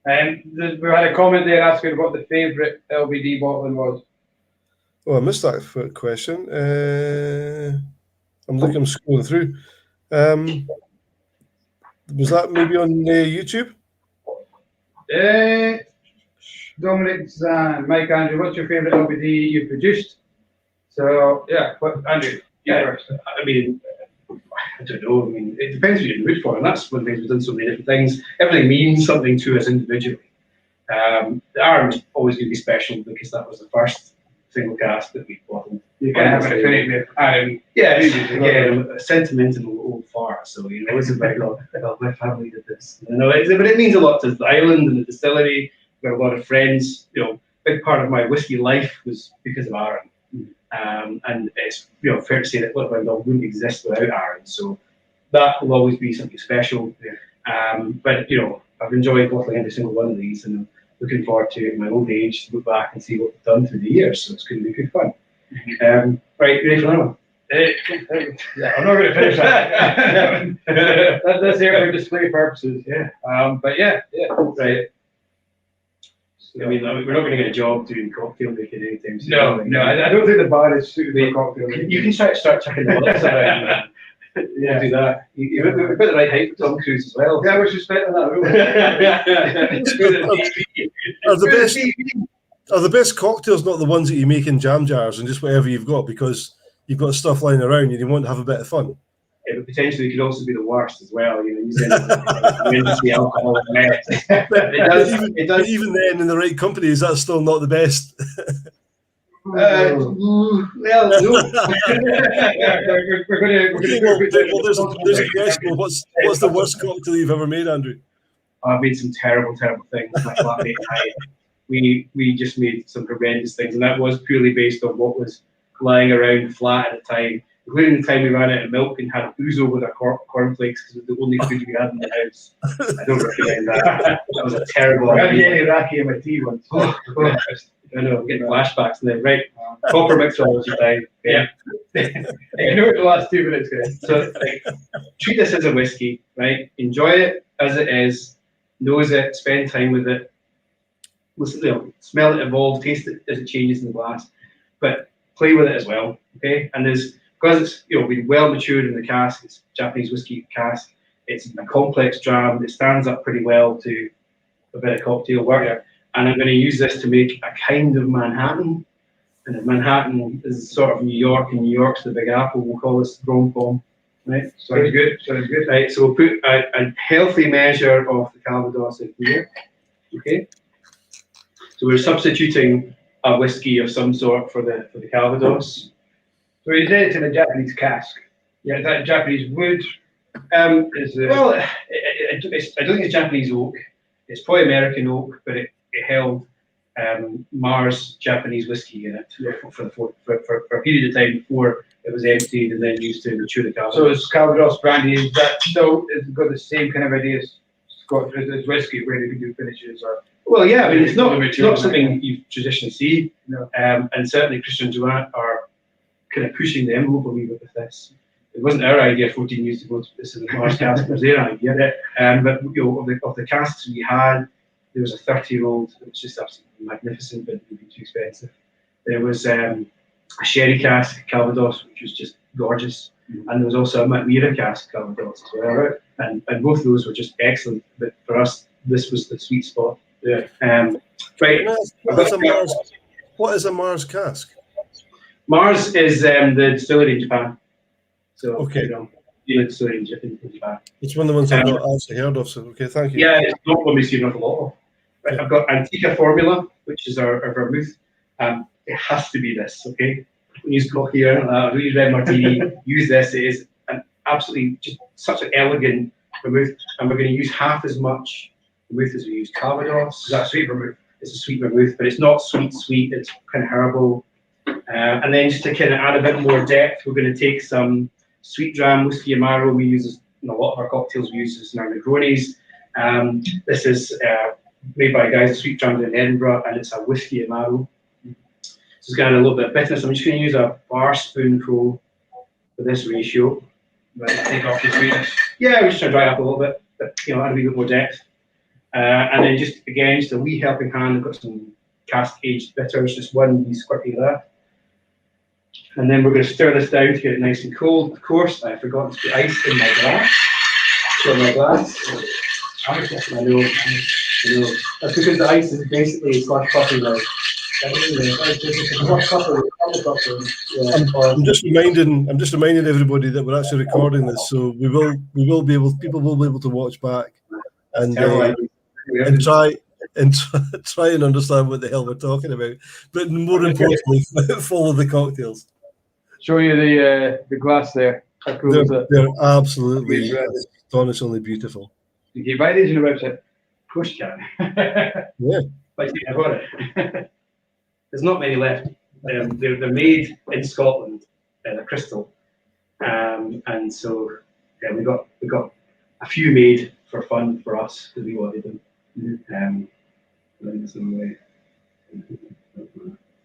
We had a comment there asking what the favourite LBD bottling was. Oh, I missed that question. I'm scrolling through. Was that maybe on YouTube? Dominic Zahn, Mike Andrew, what's your favourite LBD you produced? So, yeah, what, Andrew? Yeah, I mean, I don't know. I mean, it depends what you're in the mood for, and that's one of the things we've done so many different things. Everything means something to us individually. The Iron was always going to be special because that was the first single cask that we bottled. You can have an affinity with Iron. Yeah, again, I'm a sentimental old fart, so you know, it's about my family did this. You know, but it means a lot to the island and the distillery. We've got a lot of friends. You know, a big part of my whiskey life was because of Iron. And it's fair to say that Little Brown Dog wouldn't exist without Iron, so that will always be something special. But I've enjoyed bottling every single one of these, and I'm looking forward to, in my old age, to look back and see what we've done through the years. So it's going to be good fun. Right, ready for another one? Yeah, I'm not going to finish that. That's there for display purposes. Yeah. But yeah, right. I mean, we're not going to get a job doing cocktail making anytime soon. No, I don't think the bar is suited for cocktail making. You can start chucking the lips around. Yeah, we'll do that. We've got the right height for Tom Cruise as well. Yeah, we should spend on that. Are the best cocktails not the ones that you make in jam jars and just whatever you've got, because you've got stuff lying around and you want to have a bit of fun? Yeah, but potentially it could also be the worst as well. Using the alcohol. It does. Even then, in the right company, is that still not the best? Well, no. There's a question. What's the worst cocktail you've ever made, Andrew? I've made some terrible things. My flatmate and I, we just made some horrendous things, and that was purely based on what was lying around flat at the time. Including the time we ran out of milk and had ouzo with our cornflakes because it was the only food we had in the house. I don't recommend that. That was a terrible idea. I had Iraqi in my tea once. I know, I'm getting flashbacks now. Right, copper mixology time. Yeah. You know it the last 2 minutes, guys. So treat this as a whiskey, right? Enjoy it as it is, nose it, spend time with it, listen, smell it evolve, taste it as it changes in the glass, but play with it as well. Okay, and because it's been well matured in the cask, it's Japanese whiskey cask. It's a complex dram. It stands up pretty well to a bit of cocktail work. Yeah. And I'm going to use this to make a kind of Manhattan. And if Manhattan is sort of New York, and New York's the Big Apple, we'll call this rom pom. Right? Sounds good. Right. So we'll put a healthy measure of the Calvados in here. Okay. So we're substituting a whiskey of some sort for the Calvados. So you said it's in a Japanese cask. Yeah, is that Japanese wood? Well, I don't think it's Japanese oak. It's probably American oak, but it held Mars Japanese whiskey in it for a period of time before it was emptied and then used to mature the Calvados. So it's Calvados brandy. Is that still got the same kind of idea as Scotch as whiskey, where you can do finishes or? Well, yeah. I mean, it's not something you traditionally see. No. And certainly Christian Joanne are kind of pushing the envelope a wee bit with this. It wasn't our idea 14 years ago to put this in the Mars cask, it was their idea. But of the casks we had, there was a 30-year-old that was just absolutely magnificent, but it would be too expensive. There was a sherry cask Calvados, which was just gorgeous, and there was also a Madeira cask Calvados as well. Right. And both of those were just excellent. But for us, this was the sweet spot. Yeah. Can Right. I ask, what is a Mars cask? Mars is the distillery in Japan. So, Okay. the distillery in Japan. It's one of the ones I've not actually heard of. So, okay, thank you. Yeah, it's not one we've seen a lot of. Right, Yeah. I've got Antica Formula, which is our vermouth. It has to be this, okay? We use coffee here. I don't use red martini. Use this. It is an absolutely just such an elegant vermouth, and we're going to use half as much vermouth as we use Calvados. Is that sweet vermouth? It's a sweet vermouth, but it's not sweet. It's kind of herbal. And then just to kind of add a bit more depth, we're going to take some sweet dram whiskey amaro. We use this in a lot of our cocktails. We use this in our Negronis. This is made by guys at Sweet Dram in Edinburgh, and it's a whiskey amaro. So it's got a little bit of bitterness. I'm just going to use a bar spoonful for this ratio. Right, take off the sweetness. Yeah, we're just trying to dry it up a little bit, but add a wee bit more depth. And then just a wee helping hand. I've got some cask aged bitters, just one wee squirty left. And then we're going to stir this down to get it nice and cold. Of course, I forgot to put ice in my glass. So my glass. I know. That's because the ice is basically slush puppy like. I'm just reminding everybody that we're actually recording this, so people will be able to watch back and try and understand what the hell we're talking about. But more importantly, follow the cocktails. Show you the glass there. How cool is it? They're absolutely astonishingly beautiful. You can buy these on the website. Of course you can. Yeah. But I got it. There's not many left. They're made in Scotland, they're crystal, and so we got a few made for fun for us because we wanted them.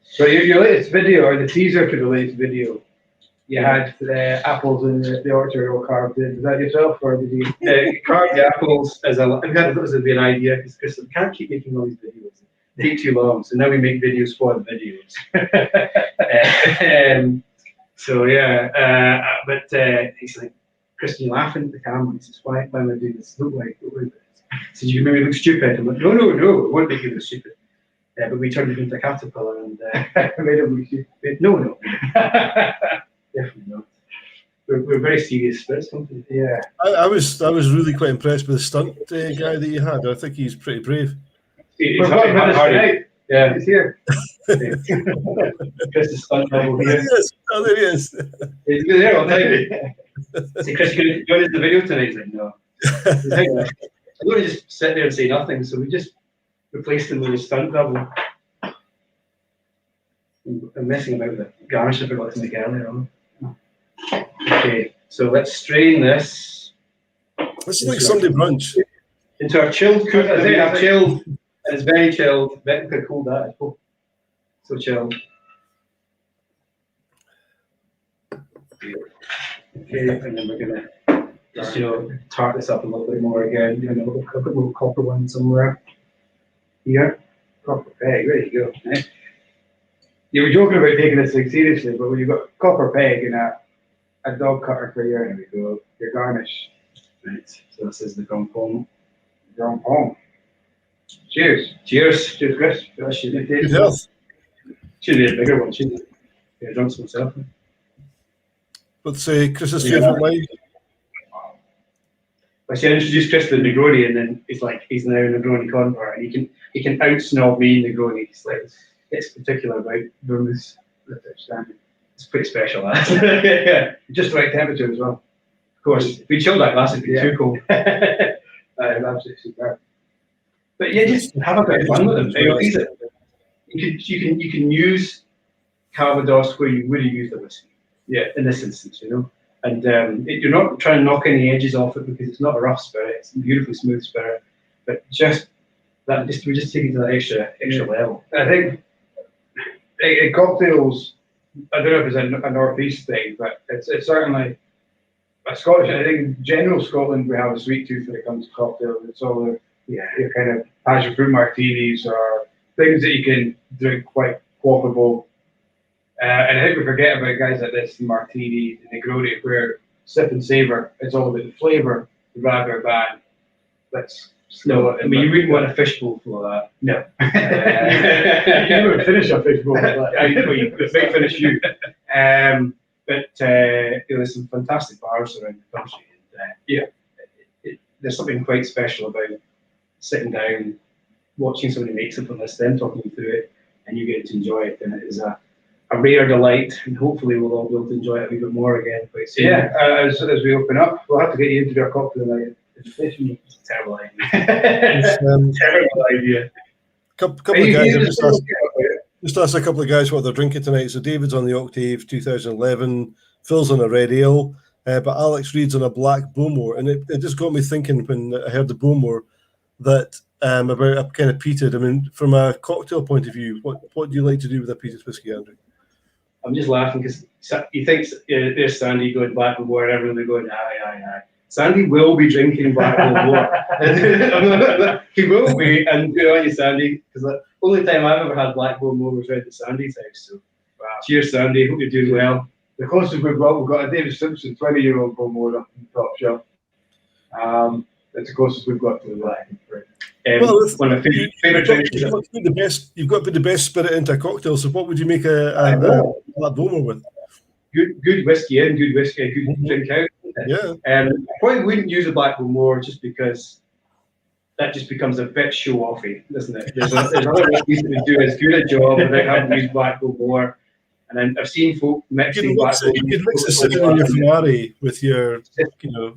So your latest video, or the teaser to the latest video, you had the apples in the orchard all carved in. Is that yourself, or did you carve the apples as a? We had this would be an idea because Chris, we can't keep making all these videos. They take too long, so now we make videos for the videos. But he's like, Christian laughing at the camera. He says, "Why am I doing this? Don't worry about this." He says, "You made me look stupid." I'm like, "No, it won't make you look stupid." But we turned it into a caterpillar and made him look stupid. No, definitely not. We're very serious spirits company. Yeah. I was really quite impressed with the stunt guy that you had. I think he's pretty brave. We're talking about this tonight. Yeah, he's here. Chris is stunt double here. There he is. He's there all day. Say, Chris, you join us in the video tonight? He's like, no. He's like, I'm going to just sit there and say nothing. So we just replaced him with a stunt double. I'm messing about with the garnish. I forgot to make earlier on. Okay, so let's strain this. This is like Sunday brunch. Into our chilled cook that we have chilled. And it's very chilled. Very cool that. It's so chilled. Okay, and then we're gonna just tart this up a little bit more again. A little copper one somewhere. Here. Copper peg, there you go. Right. You were joking about taking this thing seriously, but when you've got copper peg and a dog cutter for your garnish. Right. So this is the grand pomme. Grand pomme. Cheers. Cheers. Cheers, Chris. That should be Good health. Should be a bigger one, shouldn't it? Yeah, drunk some myself. What's Chris's favourite wine? I should introduce Chris to the Negroni, and then he's now a Negroni convert, and he can out-snob me in Negroni. He's like, it's particular about vermouth. It's pretty special, that. Yeah. Just the right temperature as well. Of course, if we chilled that glass, it'd be too cold. Absolutely superb. But yeah, just have a bit of fun with them. You can use Calvados where you would have used the whiskey. Yeah, in this instance, and you're not trying to knock any edges off it because it's not a rough spirit. It's a beautifully smooth spirit, but we're just taking to that extra level. I think in cocktails, I don't know if it's a northeast thing, but it's certainly a Scottish. I think in general Scotland we have a sweet tooth when it comes to cocktails. It's all your kind of passion fruit martinis or things that you can drink quite quaffable. And I think we forget about guys like this, the martini, the Negroni, where sip and savor, it's all about the flavour rather than let's No, I mean, you wouldn't want a fishbowl full of that. No. You never finish a fishbowl like that. It might finish you. But there's some fantastic bars around the country. And, there's something quite special about sitting down, watching somebody make something like this, then talking you through it, and you get to enjoy it. And it is a rare delight, and hopefully we'll all be able to enjoy it a wee bit more again quite soon. Yeah, as we open up, we'll have to get you into do a cocktail night. It's a terrible idea. Terrible idea. Couple of guys, just asked a couple of guys what they're drinking tonight. So David's on the Octave 2011, Phil's on a Red Ale, but Alex Reed's on a Black Bowmore, and it just got me thinking when I heard the Bowmore that about a kind of peated. I mean, from a cocktail point of view, what do you like to do with a peated whiskey, Andrew? I'm just laughing because he thinks there's Sandy going Black Bowmore, and everyone will be going aye. Sandy will be drinking Black Bowmore. He will be, and good on you, Sandy, because the only time I've ever had Black Bowmore was right at Sandy's house. So, wow. Cheers, Sandy. Hope you're doing well. The closest we've got a David Simpson 20-year-old Bowmore up in the top shelf. That's the closest we've got to the Black. One of my favourite drinks. You've got to put the best spirit into a cocktail. So, what would you make a Black Bowmore with? Good whiskey in, good whiskey, good drink out. Yeah. I probably wouldn't use a Black Bowmore just because that just becomes a bit show-offy, doesn't it? There's other whiskeys that would do as good a job without having to use Black Bowmore. And then I've seen folk mixing Black Bowmore. You could mix the sitting on your Ferrari with your, Yeah.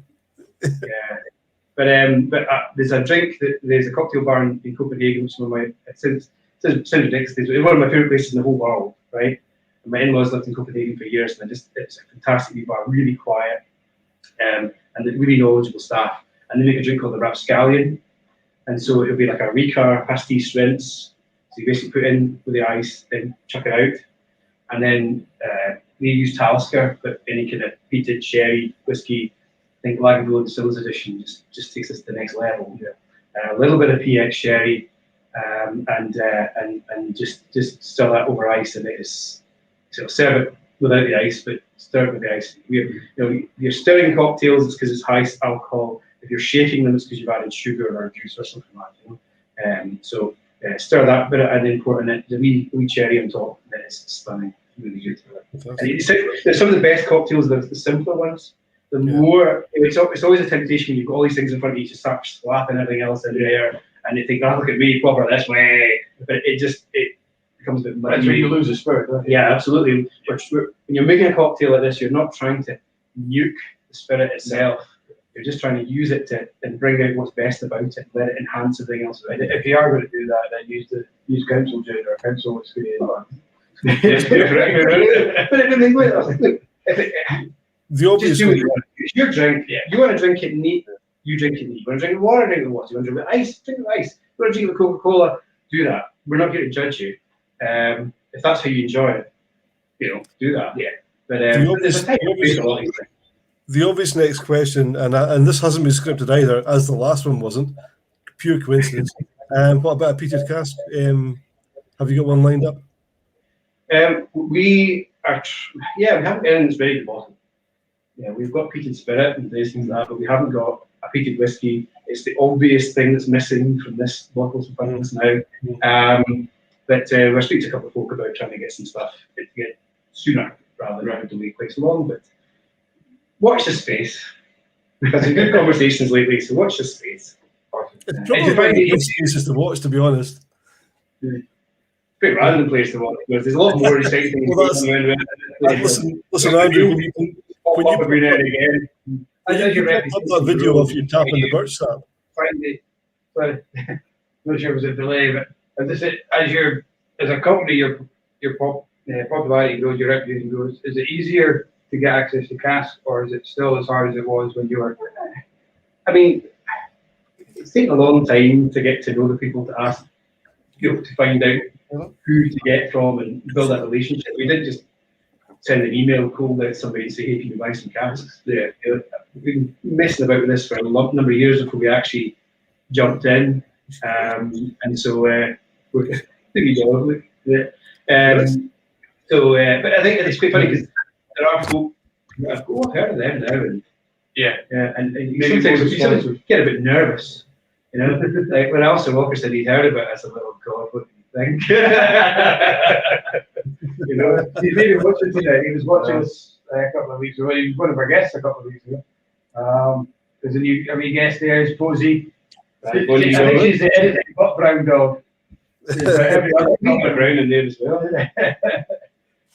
But there's a drink, there's a cocktail bar in Copenhagen, which is one of my, it sounds ridiculous, it's one of my favourite places in the whole world, right? And my in-laws lived in Copenhagen for years, and it's a fantastic wee bar, really quiet, and really knowledgeable staff. And they make a drink called the Rapscallion, and so it'll be like a Ricard pastis rinse. So you basically put in with the ice, then chuck it out, and then they use Talisker, but any kind of peated sherry whiskey. I think Little Distillers edition just takes us to the next level. Yeah. A little bit of PX sherry, and just stir that over ice, and it is serve it without the ice, but stir it with the ice. You're stirring cocktails, it's because it's high alcohol. If you're shaking them, it's because you've added sugar or juice or something like that. So stir that bit and then pour in it the wee cherry on top. And it's stunning, really good. And there's some of the best cocktails, the simpler ones. The more it's always a temptation. You've got all these things in front of you to start slapping everything else in there, and you think, "Oh, look at me, proper this way." But it becomes a bit muddy. That's where you lose the spirit, don't you? Yeah, absolutely. When you're making a cocktail like this, you're not trying to nuke the spirit itself. You're just trying to use it and bring out what's best about it, let it enhance everything else about it. If you are going to do that, then use council gin or council whiskey. The obvious thing. It's your drink. Yeah. You want to drink it neat, you drink it neat. You want to drink water, drink the water. You want to drink it with ice, drink it with ice. You want to drink it with Coca-Cola, do that. We're not here to judge you. If that's how you enjoy it, do that. Yeah. But the obvious next question, and this hasn't been scripted either, as the last one wasn't, pure coincidence. What about a peated cask? Have you got one lined up? We haven't got anything that's ready to bottle. Yeah, we've got peated spirit and these things like that, but we haven't got a peated whiskey. It's the obvious thing that's missing from this bottle in front of us now. But we're speaking to a couple of folk about trying to get some stuff to get sooner rather than having to wait quite so long. But watch the space. We've had some good conversations lately, so watch the space. It's probably one of the best places to watch, to be honest. Pretty random place to watch because there's a lot more exciting things going on. Listen, Andrew, when you every now and again, put that video of you tapping the birch sap. Sorry, not sure if it was a delay, but as a company, your popularity grows, your reputation grows. Is it easier to get access to cask, or is it still as hard as it was when you were? I mean, it's taken a long time to get to know the people, to ask, to find out who to get from and build that relationship. We didn't just send an email, call out somebody and say, "Hey, can you buy some casks?" We've been messing about with this for a number of years before we actually jumped in, and so we're pretty dog. But I think it's quite funny because there are folk who I've heard of them now, and and you sometimes get a bit nervous You know, like when Alistair Walker said he'd heard about it, I said, "Oh God, what do you think?" You know, he's even watching today. He was watching us a couple of weeks ago. He was one of our guests a couple of weeks ago. There's a new guest there, is Posey. I think she's the editing Little Brown Dog. Every other Brown in there as well.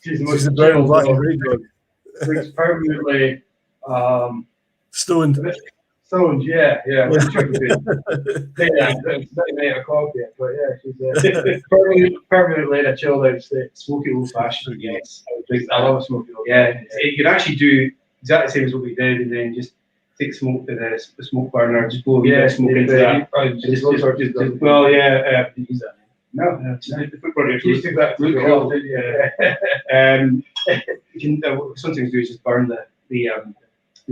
She's the most She's a brown, black, and dog. grey dog. Looks permanently Stoned. stoned. Yeah. It's not even 8 o'clock yet, but yeah, she's permanently in a chilled out state. Smoky old fashioned, yes. I love a smoky old. Yeah, you can actually do exactly the same as what we did, and then just take smoke to the smoke burner, just blow a bit of smoke into that. Well, yeah, use that. No. The food product You took that really too cool. well, didn't you? You can sometimes do is just burn the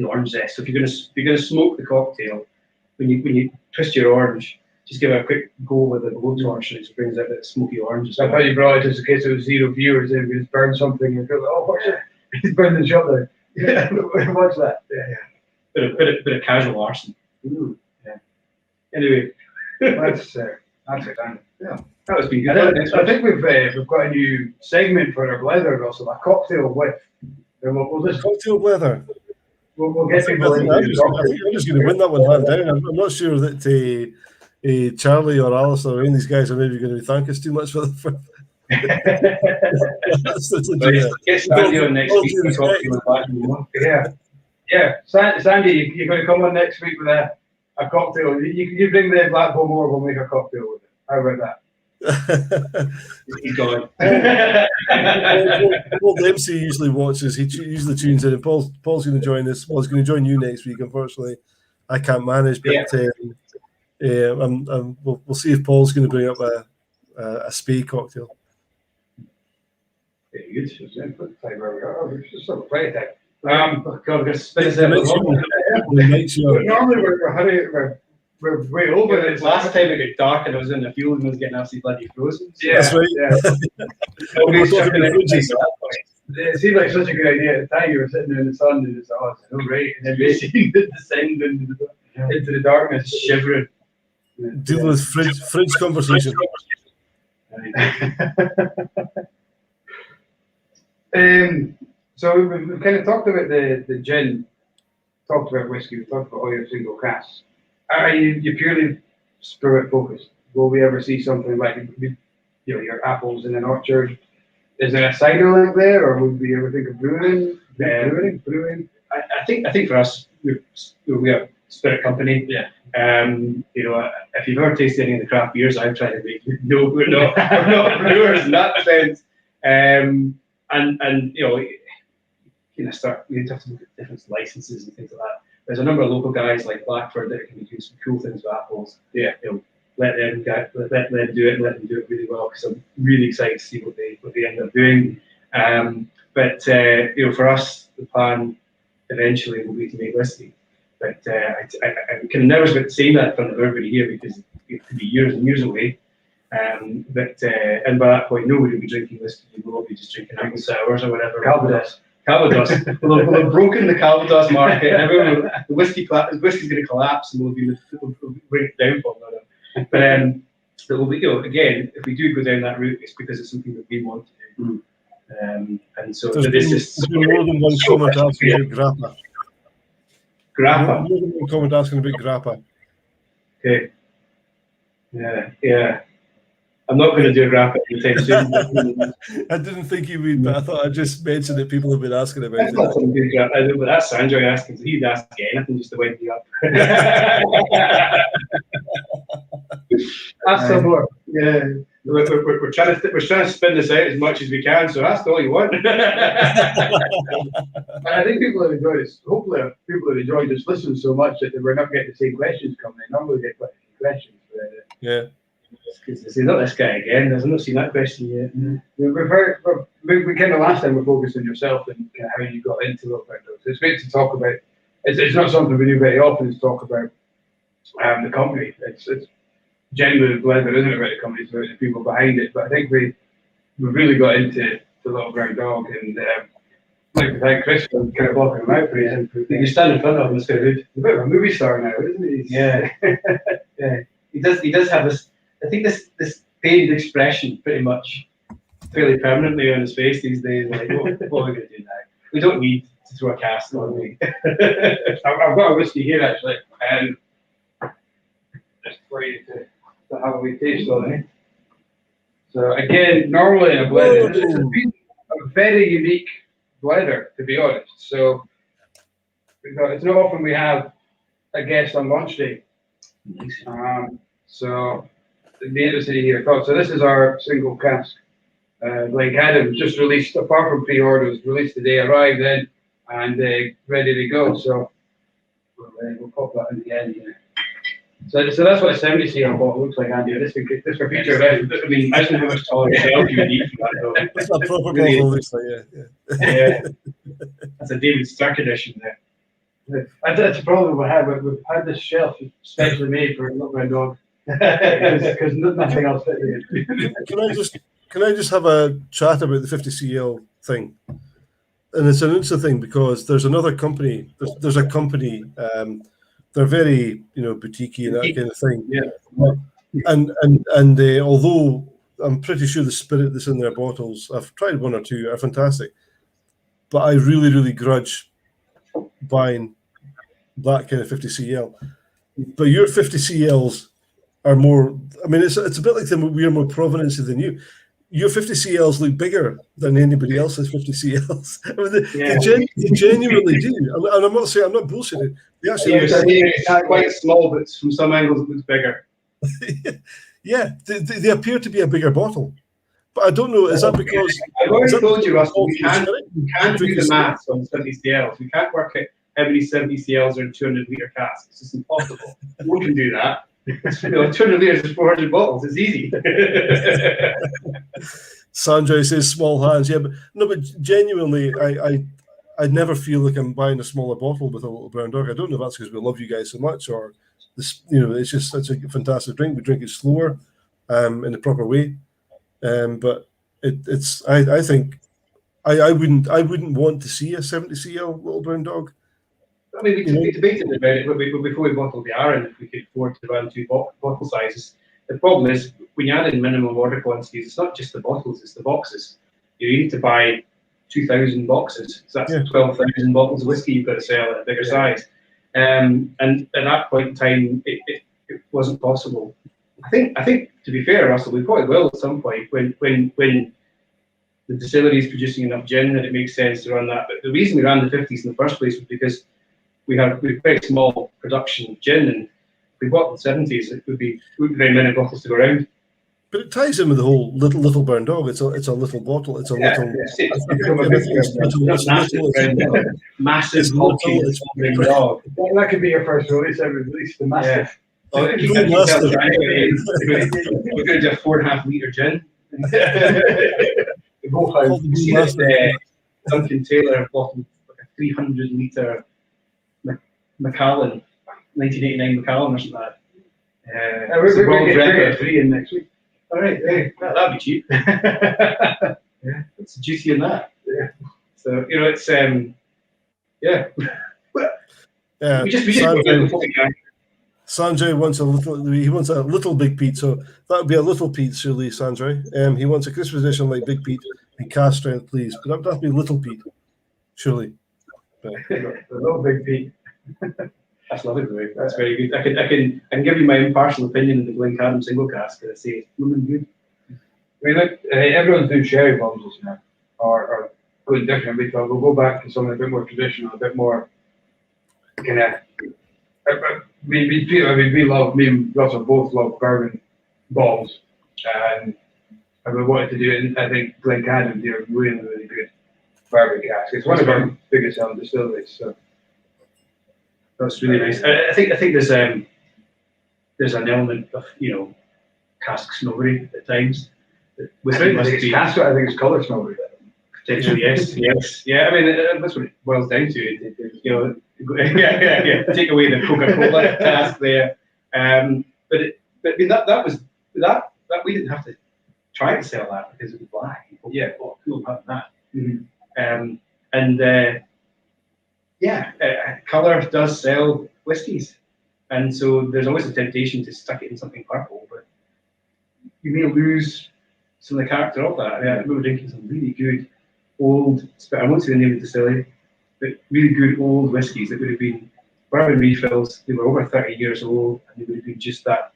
orange zest. So if you're gonna smoke the cocktail, when you twist your orange, just give it a quick go with a blowtorch, and it brings out that smoky orange. I thought you brought it just in case there was 0 viewers and we just burned something and go, oh, watch it. He's burning the shop there. Yeah, watch that. Yeah. Bit of casual arson. Ooh. Yeah. Anyway, That's exciting. yeah, that was been good. I think we've got a new segment for our Blether also, a cocktail whiff. And we'll just Cocktail Blether. we'll get people into I'm the just going to win that one hand down. I'm not sure that Charlie or Alistair or any of these guys are maybe going to thank us too much for the. Get Sandy on next week. For cocktail back in the month. Yeah. Sandy, you're going to come on next week with a cocktail. You bring the Black Bowmore, we'll make a cocktail with it. How about that? He's gone. Paul Dempsey usually watches. He usually tunes in. And Paul's going to join us. Paul's going to join you next week. Unfortunately, I can't manage. But we'll see if Paul's going to bring up a spade cocktail. Very good. It's just sort of play time. God, we're going to spin this out. Normally we're way over it. Last time it got dark and I was in the field and I was getting absolutely bloody frozen. Yeah, That's right. It seemed like such a good idea at the time. You were sitting there in the sun and it's so great, and then you see it descend into the darkness, shivering. Deal with fridge conversation. So we've kind of talked about the gin, talked about whiskey, we talked about all your single casks. Are you purely spirit focused? Will we ever see something like your apples in an orchard? Is there a cider link there, or would we ever think of brewing? Brewing. I think for us, we're a spirit company. Yeah. If you've ever tasted any of the craft beers I've tried to make, no, we're not brewers in that sense. You have to look at different licenses and things like that. There's a number of local guys like Blackford that can be doing some cool things with apples. Yeah, let them do it and let them do it really well, because I'm really excited to see what they end up doing. But for us, the plan eventually will be to make whiskey. But I'm kind of nervous about saying that in front of everybody here, because it could be years and years away. And by that point, nobody will be drinking whiskey. We'll all be just drinking apple sours or whatever. Calvados. We'll have broken the Calvados market. And everyone, the whiskey's going to collapse, and we'll bring it down for them. But we'll be, again, if we do go down that route, it's because it's something that we want to do. And so this is more than one comment asking about grappa. Grappa. More than one comment asking about grappa. Okay. Yeah. I'm not going to do a graph anytime soon. I didn't think you would, but I thought I'd just mention that people have been asking about I've got some good graph. But that's Sandro asking, so he'd ask anything just to wind me up. Ask some more. Yeah. We're trying to spin this out as much as we can, so ask all you want. And I think people have enjoyed this. Hopefully, people have enjoyed this listening so much that we're not getting the same questions coming in. Normally, we get quite a few questions. Yeah. Because they say, not this guy again. I've not seen that question yet. We kind of last time we focused on yourself and kind of how you got into Little Brown Dog. So it's great to talk about. It's not something we do very often, to talk about the company. It's genuinely Blether, isn't it, about the company, it's about the people behind it. But I think we really got into the Little Brown Dog, and like to thank Chris for kind of blocking him out for his input. You stand in front of him, it's kind of good. He's a bit of a movie star now, isn't he? Yeah. He does have this. I think this pained expression pretty much fairly permanently on his face these days. Like, what are we going to do now? We don't need to throw a cask on me. I've got a whiskey here actually, just for you to have a wee taste on it. So again, normally in a blender, it's a very unique blender, to be honest. So it's not often we have a guest on launch day. So it'd be interesting to hear your thoughts. So this is our single cask. Glencadam just released, apart from pre-orders, released today, arrived in and ready to go. So we'll pop that in the end here. So that's what a 70cl bottle looks like, Andy. This for future reference. I mean, imagine how much taller shelf you would need for that though. That's a proper bottle, obviously, yeah. That's a David Stark edition there. That's a problem we have. We've had this shelf specially made for Little Brown Dog because nothing else fits it. Can I just have a chat about the 50cl thing? And it's an interesting thing because there's another company. There's a company. They're very boutiquey and that kind of thing. Yeah. And although I'm pretty sure the spirit that's in their bottles, I've tried one or two, are fantastic. But I really, really grudge buying that kind of 50cl. But your 50cls are more. I mean, it's a bit like them. We are more provenance than you. Your 50cls look bigger than anybody else's 50cls. I mean, they genuinely do. And I'm not saying, I'm not bullshitting. They actually it's quite small, but from some angles it looks bigger. Yeah, they appear to be a bigger bottle. But I don't know, is that because... I've already told you, Russell, we can't do the maths on 70cls. We can't work out how many 70cls are in 200-litre casks. It's just impossible. We can do that. 200 litres is 400 bottles. It's easy. Sanjay says small hands. Yeah, but genuinely, I never feel like I'm buying a smaller bottle with a Little Brown Dog. I don't know if that's because we love you guys so much, or this. It's just such a fantastic drink. We drink it slower, in the proper way. But it's. I think I wouldn't want to see a 70cl Little Brown Dog. I mean, we debated about it before we bottled the Arran if we could afford to run two bottle sizes. The problem is when you add in minimum order quantities, it's not just the bottles, it's the boxes. You need to buy 2,000 boxes. So that's 12,000 bottles of whiskey you've got to sell at a bigger size. And at that point in time, it wasn't possible. I think to be fair, Russell, we probably will at some point when the distillery is producing enough gin that it makes sense to run that. But the reason we ran the 50s in the first place was because we have very small production of gin, and if we bought the 70s, it would be very many bottles to go around. But it ties in with the whole little Brown Dog. It's a little bottle. It's a little. Massive hulking Brown Dog. That could be your first release. I would release the massive. Oh, we're going to do a 4.5 litre gin. You see that Duncan Taylor bottled like a 300 litre Macallan, 1989 Macallan or something like that. We're going to get 3 in next week. All right, hey, that'd be cheap. Yeah, it's juicy in that. Yeah. So it's we just Sanjay wants a little Big Pete, so that would be a little Pete, surely, Sanjay. He wants a Christmas edition like Big Pete and cask strength, please. But that would have to be Little Pete, surely. A little Big Pete. That's lovely. That's very good. I can give you my impartial opinion of the Glencadam single cask. I say it's blooming good. I mean, look, everyone's doing sherry bombs now, or going different. We'll go back to something a bit more traditional, a bit more kind of. We love, me and Russell both love bourbon bombs, and we wanted to do it. And I think Glencadam do a really, really good bourbon cask. It's one of our biggest selling distilleries. So. That's really nice. I think there's an element of cask snobbery at times. I think it's colour snobbery. Potentially, yes. Yeah, I mean that's what it boils down to. Take away the Coca-Cola cask there. But I mean that we didn't have to try to sell that because it was black. Yeah, well, cool having that. Mm-hmm. Colour does sell whiskies, And so there's always a temptation to stick it in something purple, but you may lose some of the character of that. I remember drinking some really good old, I won't say the name of the distillery, but really good old whiskies that would have been bourbon refills. They were over 30 years old, and they would have been just that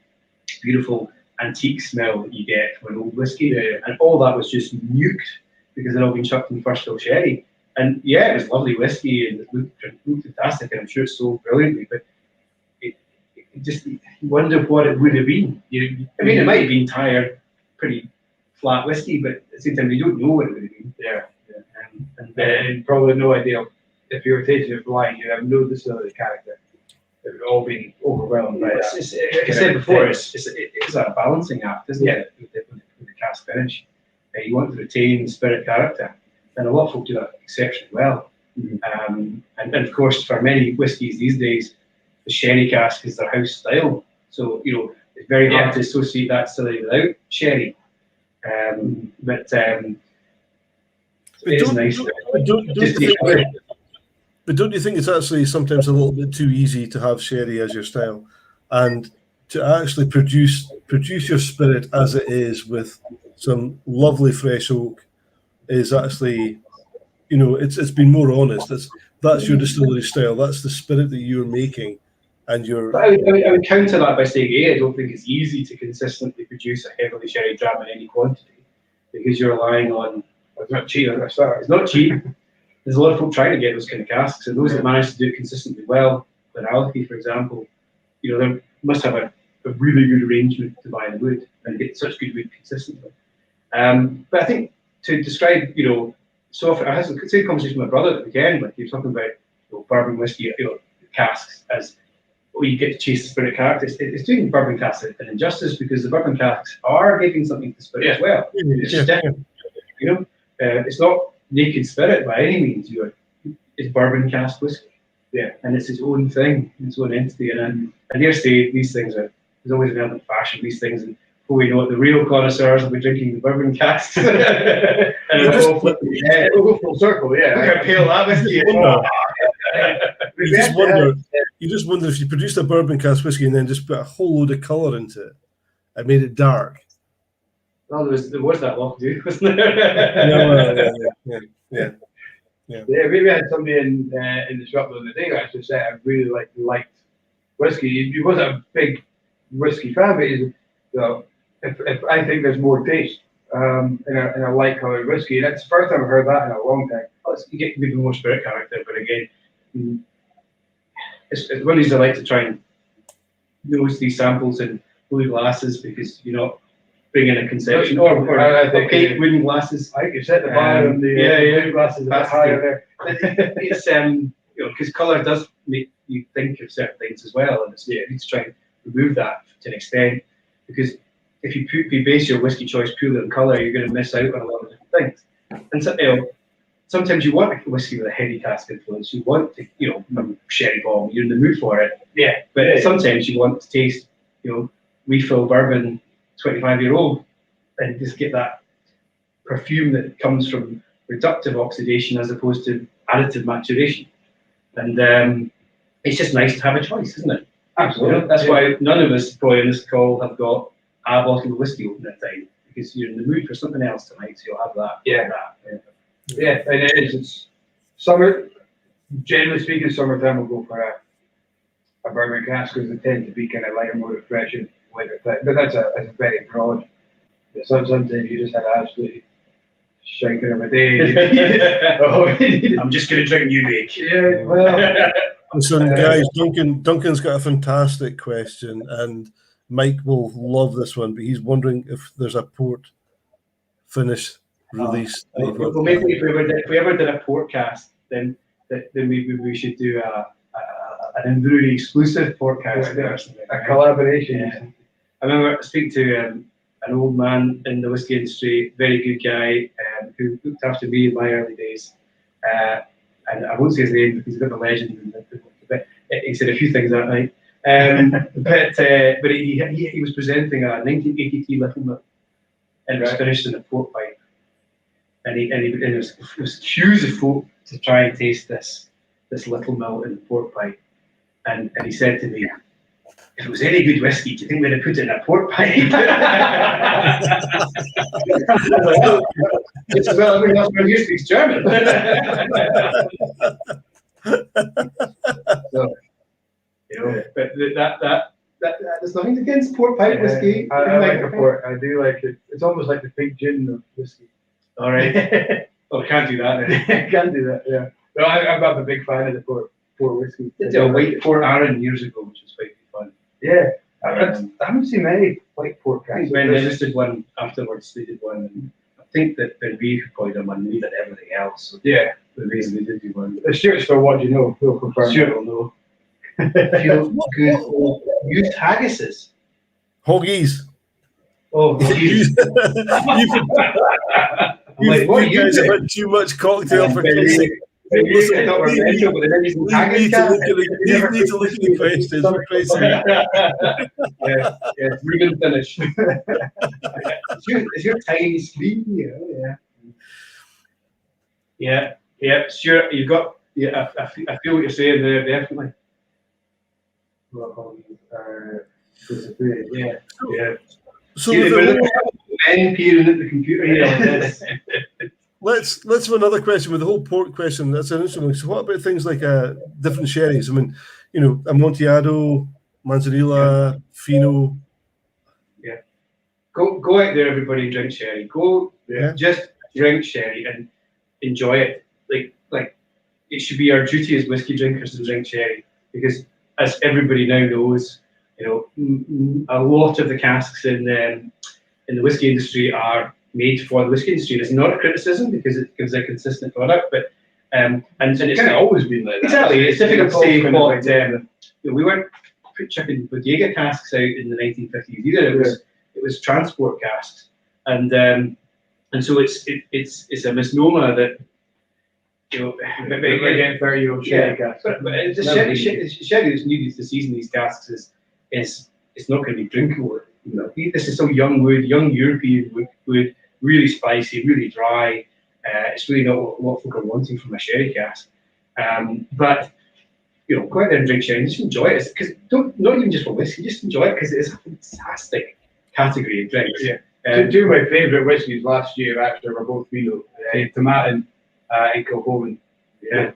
beautiful antique smell that you get from an old whiskey. And all that was just nuked because they'd all been chucked in first fill sherry. And yeah, it was lovely whiskey and it looked fantastic, and I'm sure it sold brilliantly, but it just, you wonder what it would have been. I mean, it might have been tired, pretty flat whiskey, but at the same time, you don't know what it would have been. And probably no idea if you were tasting it blind, you'd have no distillery character. It would all be overwhelmed by that. Like I said before, it's a balancing act, isn't it? With the cask finish. You want to retain the spirit character, and a lot of folk do that exceptionally well. And of course, for many whiskies these days, the sherry cask is their house style. So it's very hard to associate that distillery without sherry. But it is nice. But don't you think it's actually sometimes a little bit too easy to have sherry as your style, and to actually produce your spirit as it is with some lovely fresh oak is actually, it's been more honest. That's your distillery style. That's the spirit that you're making, and you're. I would counter that by saying, I don't think it's easy to consistently produce a heavily sherry dram in any quantity, because you're relying on. It's not cheap. It's not cheap. There's a lot of folk trying to get those kind of casks, and those that manage to do it consistently well, Glenallachie, for example, they must have a really good arrangement to buy the wood and get such good wood consistently. But I think to describe, so often I had the same conversation with my brother at the weekend. Like he was talking about bourbon whiskey, casks as you get to chase the spirit character. It's doing bourbon casks an injustice, because the bourbon casks are giving something to spirit as well. It's different, it's not naked spirit by any means. It's bourbon cask whiskey, and it's its own thing, its own entity. And I dare say these things there's always an element of fashion. These things, and before we know it, the real connoisseurs will be drinking the bourbon casks, and it'll go full circle. Look how pale that whiskey is. You just wonder if you produced a bourbon cask whiskey and then just put a whole load of colour into it and made it dark. Well, there was that lock, dude, wasn't there? Yeah. We had somebody in the shop the other day who actually said I really liked whiskey. He wasn't a big whiskey fan, but if I think there's more taste in a light coloured whiskey. That's the first time I've heard that in a long time. You get maybe more spirit character, but again, it's one of these I like to try and nose these samples in blue glasses, because bring in a conception, or opaque wooden glasses. I think you set the bar on the blue glasses a bit higher there. It's because colour does make you think of certain things as well, and you need to try and remove that to an extent, because if you base your whiskey choice purely on colour, you're going to miss out on a lot of different things. And so, sometimes you want a whiskey with a heavy cask influence. You want to, sherry bomb. You're in the mood for it. But sometimes you want to taste, refill bourbon, 25-year-old, and just get that perfume that comes from reductive oxidation as opposed to additive maturation. And it's just nice to have a choice, isn't it? Absolutely. That's why none of us probably in this call have got a bottle of whiskey open at time, because you're in the mood for something else tonight, so you'll have that. Yeah, and it is. It's summer. Generally speaking, summertime we'll go for a bourbon cask, because they tend to be kind of lighter, more refreshing. But that's a very broad. Sometimes you just had absolutely shaking of a day. I'm just going to drink New Make. Yeah, well. Listen, guys, Duncan's got a fantastic question, and Mike will love this one, but he's wondering if there's a port finish release. Well, maybe if we ever did a port cast, then maybe we should do an Inverurie exclusive port cast. A collaboration. Yeah. I remember speaking to an old man in the whiskey industry, very good guy, who looked after me in my early days. And I won't say his name because he's a bit of a legend. But he said a few things that night. But he was presenting a 1983 Little Milk, and it was finished in a port pipe. And it was queues of folk to try and taste this Little Milk in the port pipe. And he said to me, if it was any good whiskey, do you think we'd have put it in a port pipe? It's well, everyone else around here speaks German. So, you know, but there's nothing against port pipe whiskey. I like a port. I do like it. It's almost like the big gin of whiskey. All right. Well, I can't do that then. Can't do that. Yeah. No, I'm a big fan of the port whiskey. Did a white port Aaron years ago, which was quite fun. Yeah. I haven't seen many white port guys. When they just did one afterwards, they did one. And I think that Inverurie probably done one. They did everything else. So Yeah. the reason they did do one. The Stuart's for what you know. We'll confirm. Stuart will know. Feel good old used haggises. Hoggies. Oh, you like, what are you guys have doing? had too much cocktail for Maybe- Christ's sake. maybe I thought we were mental, but then using You need to look at haggis. need to look at the questions. For Christ's sake. Yeah, Ruben finish. Is your tiny screen? Yeah. Sure. You've got. Yeah, I feel what you're saying there. Definitely. Yeah. So See, with we're the looking whole- at men peering at the computer here. Yes. let's have another question with the whole port question. That's an interesting one. So what about things like different sherries? I mean, you know, Amontillado, Manzanilla, Fino. Go out there, everybody, and drink sherry. Go, Yeah. just drink sherry and enjoy it. Like it should be our duty as whiskey drinkers to drink sherry, because as everybody now knows, you know, a lot of the casks in the whiskey industry are made for the whiskey industry. It's not a criticism because it gives a consistent product, but and it's It's kind of always been like that. exactly. It's difficult to say Kind of what. like You know, we weren't chipping bodega casks out in the 1950s either. It was transport casks, and so it's a misnomer that, you know, We're getting 30-year-old sherry casks. but the sherry that's needed to season these casks is not going to be drinkable. You know, this is so young wood, young European wood, really spicy, really dry. It's really not what folk are wanting from a sherry cask. But you know, go out there and drink sherry and just enjoy it. Because not even just for whiskey, just enjoy it because it's a fantastic category of drinks. Yeah. Two of my favourite whiskies last year actually were both Fino, Tomatin and Kilhoman. Yeah.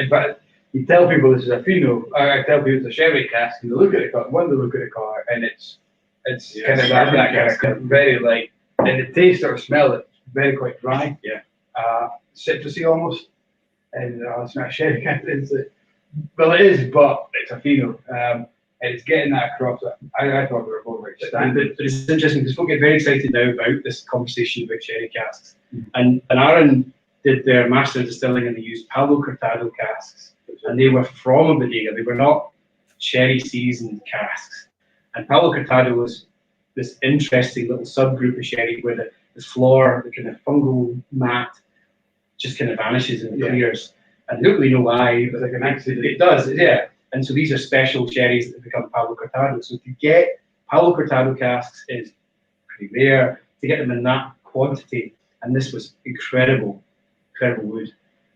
But you tell people this is a Fino, I tell people it's a sherry cask, and they look at the colour, and it's kind of that kind of very light, and the taste or smell it's very quite dry. Yeah. Citrusy almost, and it's not a sherry cask. Well, it is, but it's a Fino. And it's getting that across. I thought we were both like standard. But it's interesting because folk get very excited now about this conversation about sherry casks. And Aaron did their master of distilling and they used Palo Cortado casks. And they were from a bodega. They were not sherry seasoned casks. And Palo Cortado was this interesting little subgroup of sherry where the floor, the kind of fungal mat, just kind of vanishes and clears. And they don't really know why. It's like an accident. It does, yeah. And so these are special sherries that become Palo Cortado. So to get Palo Cortado casks is pretty rare. To get them in that quantity, and this was incredible wood.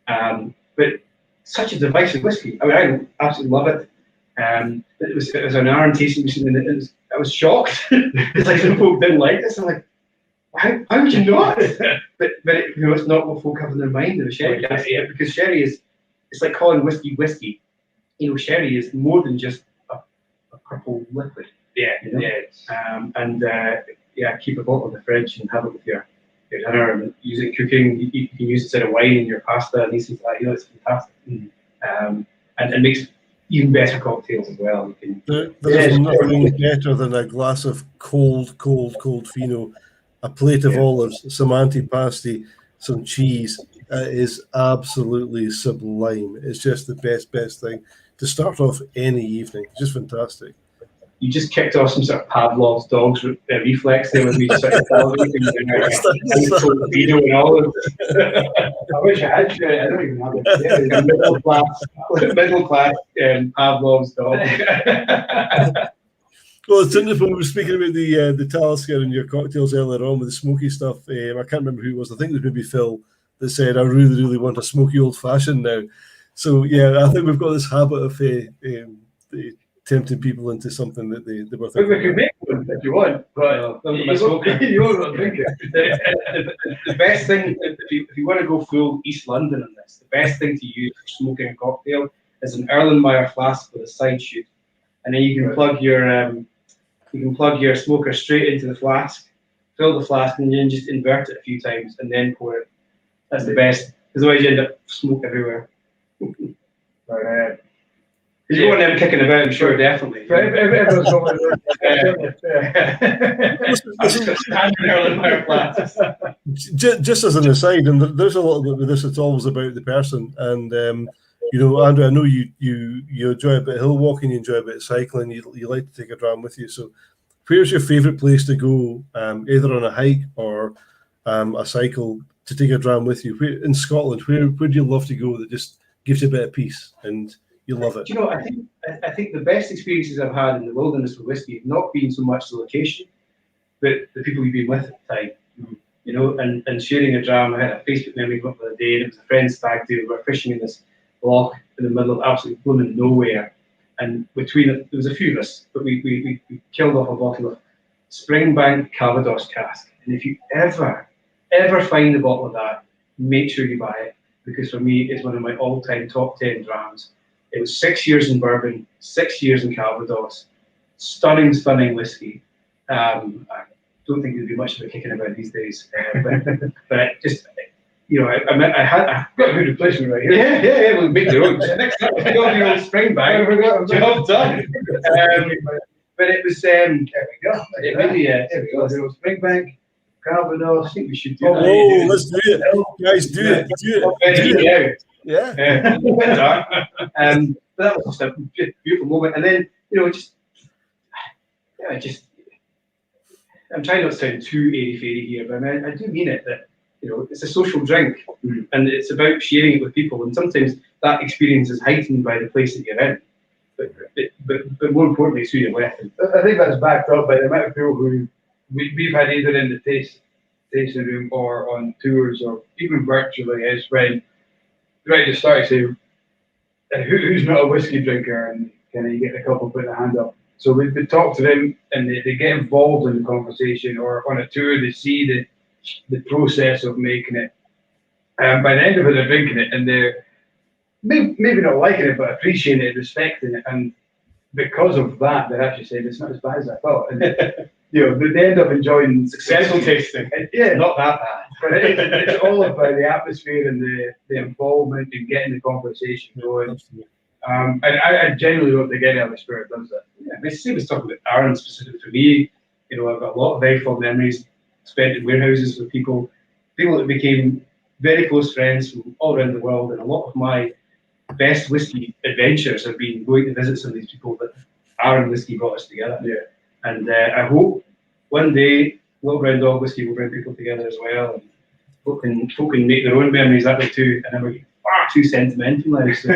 But such a divisive whiskey. I mean, I absolutely love it. It was an Aaron tasting machine, and I was shocked. It's like some folk didn't like this. I'm like, how would you not? but it, you know, it's not what folk have in their mind of a sherry cask. Yeah, because sherry it's like calling whiskey. You know, sherry is more than just a purple liquid. Yeah, you know? Yeah. Keep a bottle in the fridge and have it with your dinner and use it cooking. You can use it instead of wine in your pasta and these things like that. You know, it's fantastic. And makes even better cocktails as well. You can, There's nothing better than a glass of cold Fino, a plate of olives, some antipasti, some cheese. It is absolutely sublime. It's just the best thing to start off any evening. Just fantastic. You just kicked off some sort of Pavlov's dog's reflex there with me sort of Vino and all of I wish I had sherry. I don't even have it. middle class Pavlov's dog. Well, it's interesting when we were speaking about the Talisker and your cocktails earlier on with the smoky stuff. I can't remember who it was. I think it was maybe Phil that said, I really want a smoky old fashioned now. So yeah, I think we've got this habit of tempting people into something that they were But we thinking. could make one if you want, but Well, you won't drink it. the best thing, if you want to go full East London on this, the best thing to use for smoking a cocktail is an Erlenmeyer flask with a side chute, and then you can plug your smoker straight into the flask, fill the flask, and then just invert it a few times, and then pour it. That's the best, because otherwise you end up smoke everywhere. But, You don't want them kicking about, I'm sure, definitely. everyone's going Erlenmeyer flasks. Just as an aside, and there's a little bit with this, it's always about the person. And you know, Andrew, I know you enjoy a bit of hill walking, you enjoy a bit of cycling, you like to take a dram with you. So where's your favourite place to go, either on a hike or a cycle, to take a dram with you? Where, in Scotland, where do you love to go that just gives you a bit of peace and you love it? Do you know, I think the best experiences I've had in the wilderness with whiskey have not been so much the location, but the people you've been with at the time. You know, and sharing a dram. I had a Facebook memory up the other day, and it was a friend's stag do. We were fishing in this loch in the middle of absolutely blooming nowhere, and between it, there was a few of us, but we killed off a bottle of Springbank Calvados cask. And if you ever find a bottle of that, make sure you buy it, because for me, it's one of my all-time top 10 drams. It was 6 years in bourbon, 6 years in Calvados. Stunning whiskey. I don't think there'd be much of a kicking about these days, but just, you know, I've got a good replacement right here. Yeah, we'll make your own. Next time, we'll go the old Springbank. Job done. But it was, there we go. It really, there we go. The old Springbank, Calvados. I think we should do Oh, that. let's do it, guys! Do it. Yeah. But that was just a beautiful moment. And then, you know, I'm trying not to sound too airy-fairy here, but I do mean it, that, you know, it's a social drink, and it's about sharing it with people, and sometimes that experience is heightened by the place that you're in. But more importantly, it's who you're with. I think that's backed up by the amount of people who we've had either in the tasting room or on tours or even virtually, is when right at the start say, who's not a whiskey drinker, and kind of you get a couple put their hand up. So we talk to them, and they get involved in the conversation, or on a tour they see the process of making it. And by the end of it, they're drinking it, and they're maybe not liking it, but appreciating it, respecting it, and because of that, they're actually saying it's not as bad as I thought. And you know, they end up enjoying Successful tasting. Yeah, Not that bad. but it's all about the atmosphere and the involvement and getting the conversation going. And I genuinely hope the Get Out of the Spirit does that. Yeah, basically, was talking about Aaron specifically. For me, you know, I've got a lot of very fond memories spent in warehouses with people that became very close friends from all around the world, and a lot of my best whiskey adventures have been going to visit some of these people that Aaron Whiskey brought us together. Yeah. And I hope one day Little Brown Dog Whiskey will bring people together as well, and folk can make their own memories that way too. And I'm far too sentimental now, so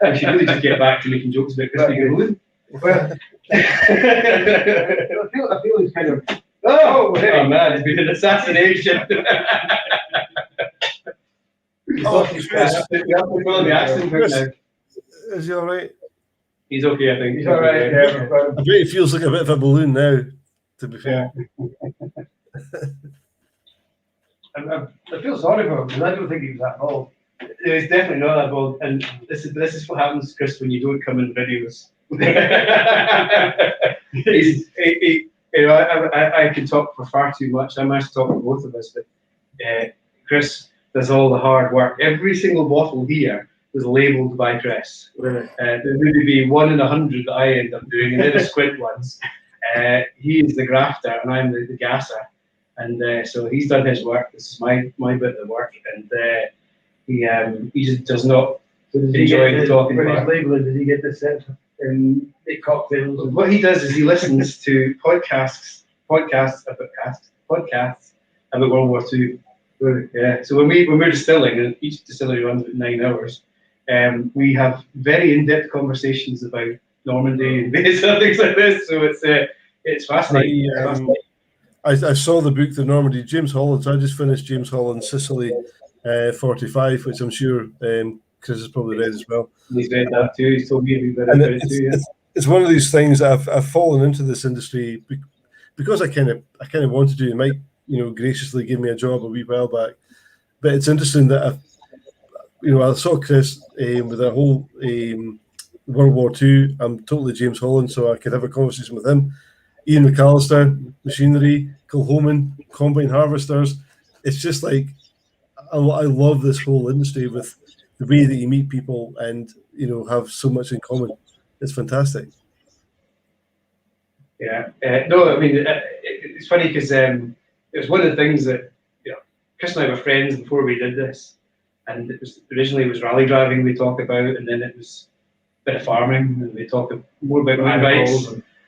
we should really just get back to making jokes about Christy Golden. Well, I feel it's kind of Oh man, it's been an assassination. The accent right now. Is he all right? He's okay, I think. he's all right. Yeah, I bet he feels like a bit of a balloon now, to be fair. I feel sorry for him because I don't think he was that bold. He's definitely not that bold, and this is what happens, Chris, when you don't come in videos. You know, I can talk for far too much. I managed to talk for both of us, but Chris does all the hard work. Every single bottle here was labelled by Chris. There would be 1 in 100 that I end up doing, and they're the squint ones. He is the grafter, and I'm the gasser. And so he's done his work. This is my bit of work, and he just does not enjoy the talking When he's part. labelling, does he get the set and make cocktails? And What he does is he listens to podcasts about World War II. Yeah. So when we're distilling, and each distillery runs about 9 hours, we have very in-depth conversations about Normandy and things like this. So it's fascinating. I saw the book, The Normandy, James Holland's. I just finished James Holland's Sicily 45, which I'm sure Chris has probably read as well. He's read that too. He's told me about it too. Yeah. it's one of these things that I've fallen into this industry because I kind of wanted to. Mike, graciously gave me a job a wee while back, but it's interesting that I saw Chris with a whole World War II. I'm totally James Holland, so I could have a conversation with him. Ian McAllister, machinery, Kilhoman, combine harvesters. It's just like I love this whole industry with the way that you meet people and have so much in common. It's fantastic. Yeah. No, I mean it's funny because it was one of the things that Chris and I were friends before we did this, and originally it was rally driving we talked about, and then it was a bit of farming, and we talked more about mountain bikes,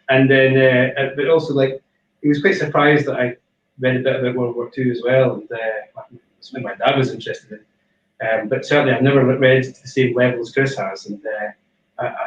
and then but also like he was quite surprised that I read a bit about World War II as well, and something my dad was interested in, but certainly I've never read to the same level as Chris has, and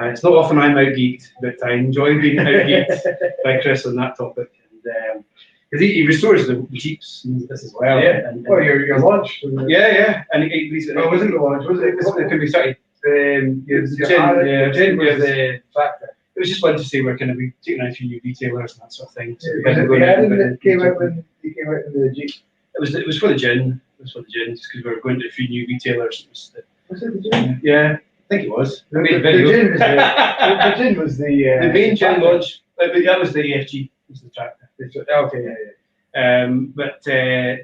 it's not often I'm out-geeked, but I enjoy being out-geeked by Chris on that topic, and because he restores the Jeeps and this as well. Yeah. And your launch. Yeah. And he's wasn't the launch, was it? It could be sorry. Gin was the factor. It was just fun to say we're going to be taking out a few new retailers and that sort of thing. So It came out when he came out in the Jeep. It was for the gin. It was for the gin, just because we were going to a few new retailers. Was it the gin? Yeah, I think it was. The gin was the main gin launch. That was the EFG. Was the tractor. Okay, yeah. But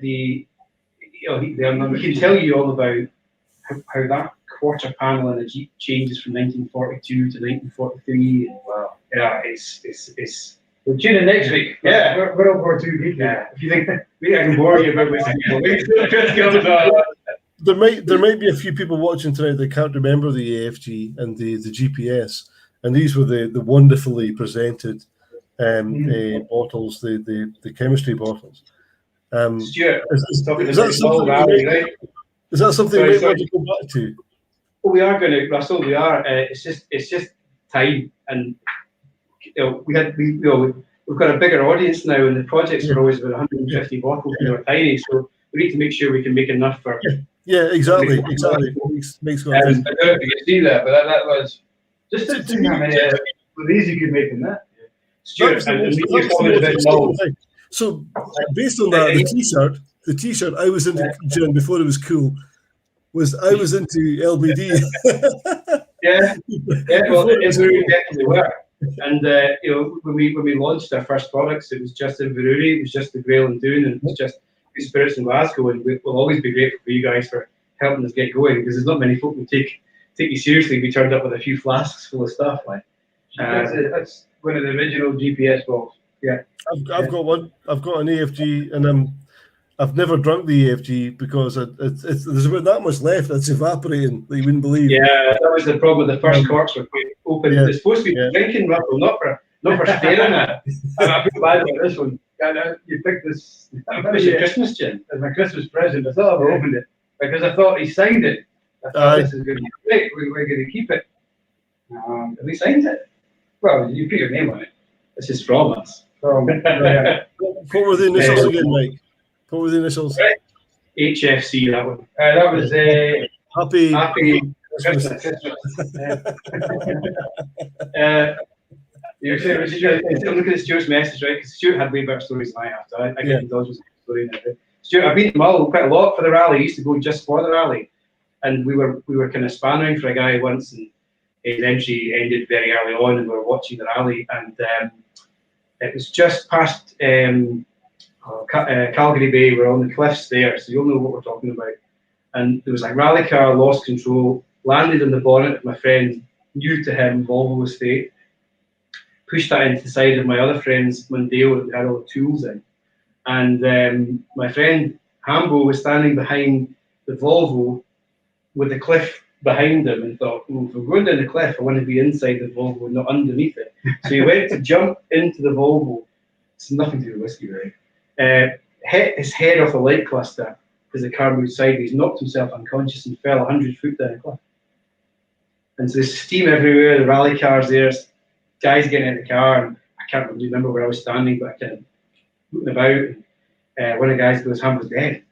he can tell you all about how that quarter panel in a Jeep changes from 1942 to 1943. And, wow, yeah, it's. We'll tune in next week. Yeah, World War II. Yeah, if you think maybe I can bore you about there might be a few people watching tonight that can't remember the AFG and the GPS, and these were the wonderfully presented bottles, the chemistry bottles. Stuart, is that something we want to go back to? Well, we are going to, Russell. We are. It's just time, and we've got a bigger audience now, and the projects are always about 150 bottles, and they're tiny. So we need to make sure we can make enough for. Yeah, exactly. Makes I don't know if you can see that, but that was just to see how many these you could make in that. Stuart, so based on that, the t-shirt I was into gin before it was cool. I was into LBD. yeah. Well, Inverurie definitely were. And when we launched our first products, it was just Inverurie, it was just the Grail and Doon, and it was just Good Spirits in Glasgow. And we'll always be grateful for you guys for helping us get going, because there's not many folk who take you seriously. We turned up with a few flasks full of stuff. That's one of the original GPS balls. Yeah, I've got one. I've got an AFG, and I've never drunk the AFG because there's about that much left. It's evaporating that you wouldn't believe. Yeah, that was the problem. The first corks were quite open. Yeah. It's supposed to be drinking, Russell, not for staring at it. I feel bad about this one. You picked this. That was your Christmas gin. As my Christmas present. I thought I opened it because I thought he signed it. I thought this is going to be great. We're going to keep it. Have we signed it? Well, you put your name on it. This is from us. What were the initials again, Mike? What were the initials? HFC, that one. That was Happy Christmas. You say I'm looking at Stuart's message, right? Because Stuart had way better stories than I have. So I get indulged with the story now. Stuart, I've been to Mull quite a lot for the rally. I used to go just for the rally, and we were kind of spannering for a guy once, and his entry ended very early on, and we were watching the rally, and it was just past Calgary Bay. We're on the cliffs there, so you'll know what we're talking about. And there was a rally car, lost control, landed on the bonnet of my friend, new to him, Volvo estate, pushed that into the side of my other friend's Mondeo that had all the tools in. And my friend Hambo was standing behind the Volvo with the cliff behind him, and thought, if I'm going down the cliff, I want to be inside the Volvo, not underneath it. So he went to jump into the Volvo. It's nothing to do with whiskey, right? Hit his head off a light cluster because the car moved sideways, knocked himself unconscious, and fell 100 foot down a cliff. And so there's steam everywhere, the rally cars there, guys getting in the car, and I can't really remember where I was standing, but I kind of looking about, and one of the guys goes, Hambo's dead.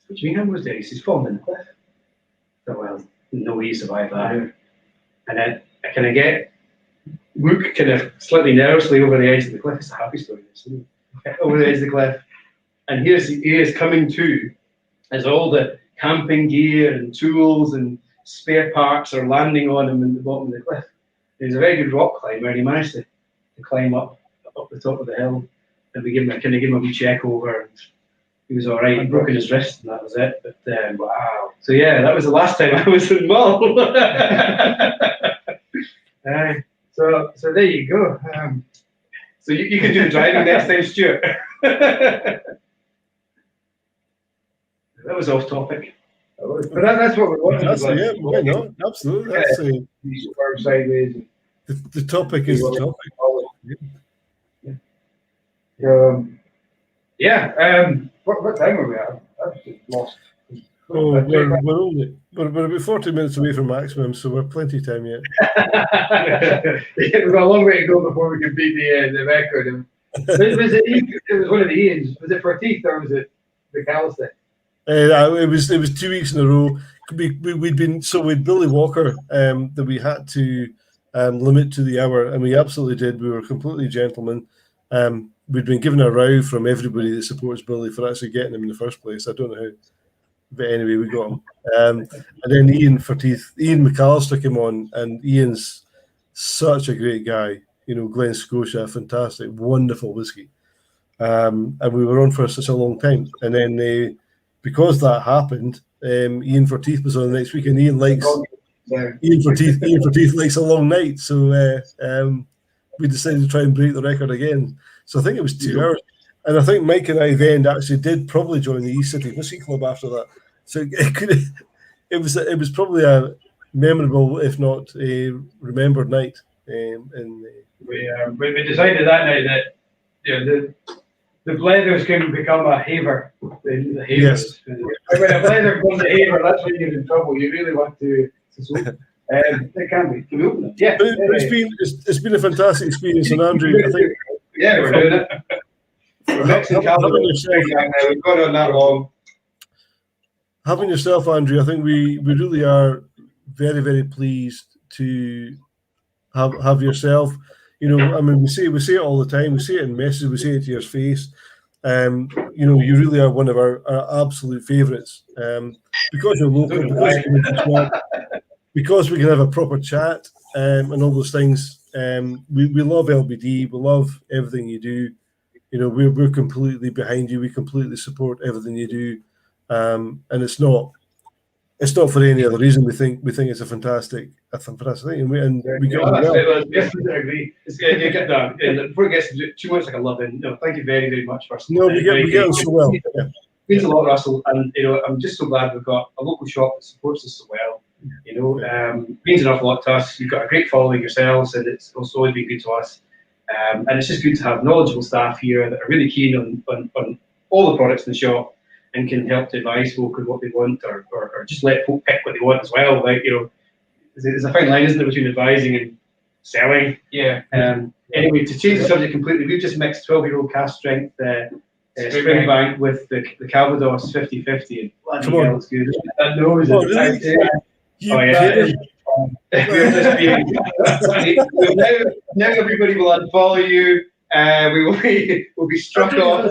What do you mean Hambo's dead? He says, fallen down the cliff. I thought, well, no way you survive that. And then I kind of get look kind of slightly nervously over the edge of the cliff. It's a happy story, isn't it? Over the edge of the cliff. And he is coming to as all the camping gear and tools and spare parts are landing on him in the bottom of the cliff. He's a very good rock climber, and he managed to climb up the top of the hill. And we gave him a wee check over, and he was all right. He'd broken his wrist, and that was it. But wow. So yeah, that was the last time I was in Mull. So there you go. So you can do the driving next time, Stuart. That was off topic. But that's what we're watching. Yeah, why not? Absolutely. That's sideways. the topic is the topic. What time are we at? I've just lost. Oh, we're about 40 minutes away from maximum, so we're plenty of time yet. We've got a long way to go before we can beat the record. It was one of the Ians. Was it for teeth or was it the Callister? It was 2 weeks in a row. We'd Billy Walker that we had to limit to the hour, and we absolutely did. We were completely gentlemen. We'd been given a row from everybody that supports Billy for actually getting him in the first place. I don't know how, but anyway, we got him. And then Ian McAllister came on, and Ian's such a great guy. You know, Glen Scotia, fantastic, wonderful whiskey. And we were on for such a long time, and then because that happened, Ian Forteeth was on the next week, and Ian Forteeth likes a long night, so we decided to try and break the record again. So I think it was 2 hours, and I think Mike and I then actually did probably join the East City Whiskey Club after that. So it was probably a memorable, if not a remembered night. We decided that night that the Blethers can become a haver. The havers. Yes. When a Blether becomes a haver, that's when you're in trouble. You really want to it can be. Can we open it? Yeah. But it's been a fantastic experience, and Andrew, I think. Yeah, we're doing it. We're mixing Calvin. We've got on that long. Having yourself, Andrew, I think we really are very, very pleased to have yourself. You know, I mean, we say it all the time. We say it in messages. We say it to your face. You know, you really are one of our absolute favourites because you're local, because we can have a proper chat and all those things. We love LBD. We love everything you do. You know, we're completely behind you. We completely support everything you do, and it's not for any other reason. We think it's a fantastic thing, and we get on well. Yes, I agree. It's good. You get that. Before it gets too much like a love in. No, thank you very, very much for. No, we get on so well. Yeah. Means a lot, Russell, and you know, I'm just so glad we've got a local shop that supports us so well. You know, means an awful lot to us. You've got a great following yourselves, and it's also always been good to us. And it's just good to have knowledgeable staff here that are really keen on all the products in the shop and can help to advise folk on what they want, or just let folk pick what they want as well. Like, you know, there's a fine line, isn't there, between advising and selling? Yeah. Anyway, to change the subject completely, we've just mixed 12-year-old cask strength Springbank with the Calvados 50/50, and bloody hell, it's good. That nose is now everybody will unfollow you. We will be struck off.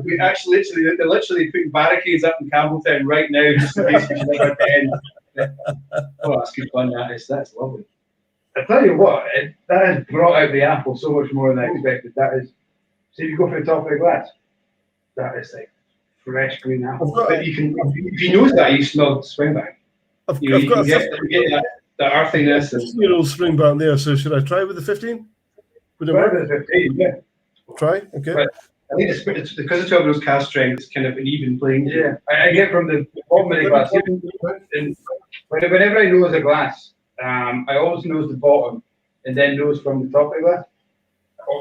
We actually they're literally putting barricades up in Campbelltown right now just in case we should ever end. Oh, that's good fun. That's lovely. I tell you what, that has brought out the apple so much more than I expected. That is, so if you go for the top of the glass, that is like fresh green apple. But you can, if you know that, you smell Springbank. You can get that earthiness. Your old Springbank there. So should I try with the 15? Would it work? With the 15, yeah. Try, okay. But I think it's because it's 12 cask strength. It's kind of an even playing. Yeah, I get from the bottom of the glass. And whenever I nose a glass, I always nose the bottom and then nose from the top of the glass.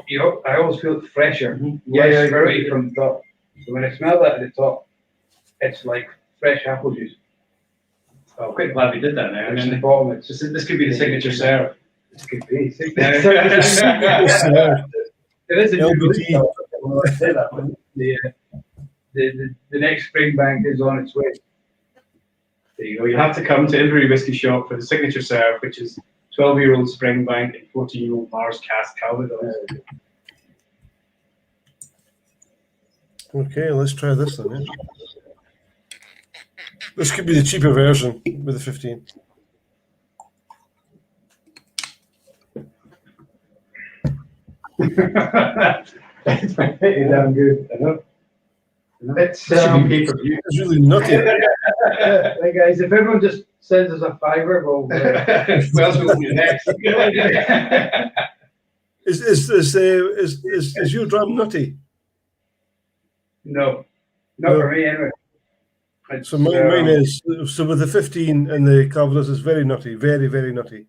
You know, I always feel it fresher, less fruity from the top. So when I smell that at the top, it's like fresh apple juice. Oh, quite glad we did that now. And then the bottom, it's just this could be the signature serve. It could be. It is a LBT. The next Springbank is on its way. There you go. You have to come to Inverurie Whisky Shop for the signature serve, which is 12-year-old Springbank and 14-year-old Mars cask Calvados. Okay, let's try this then. Yeah? This could be the cheaper version with the 15. It's pretty damn good. I know. It's This should be pay-per-view. It's really nutty. hey guys, if everyone just sends us a fiver, we'll. What else will be next? Is your dram nutty? No, not No. for me anyway. So mine is. So with the 15 and the Calvados is very nutty, very, very nutty.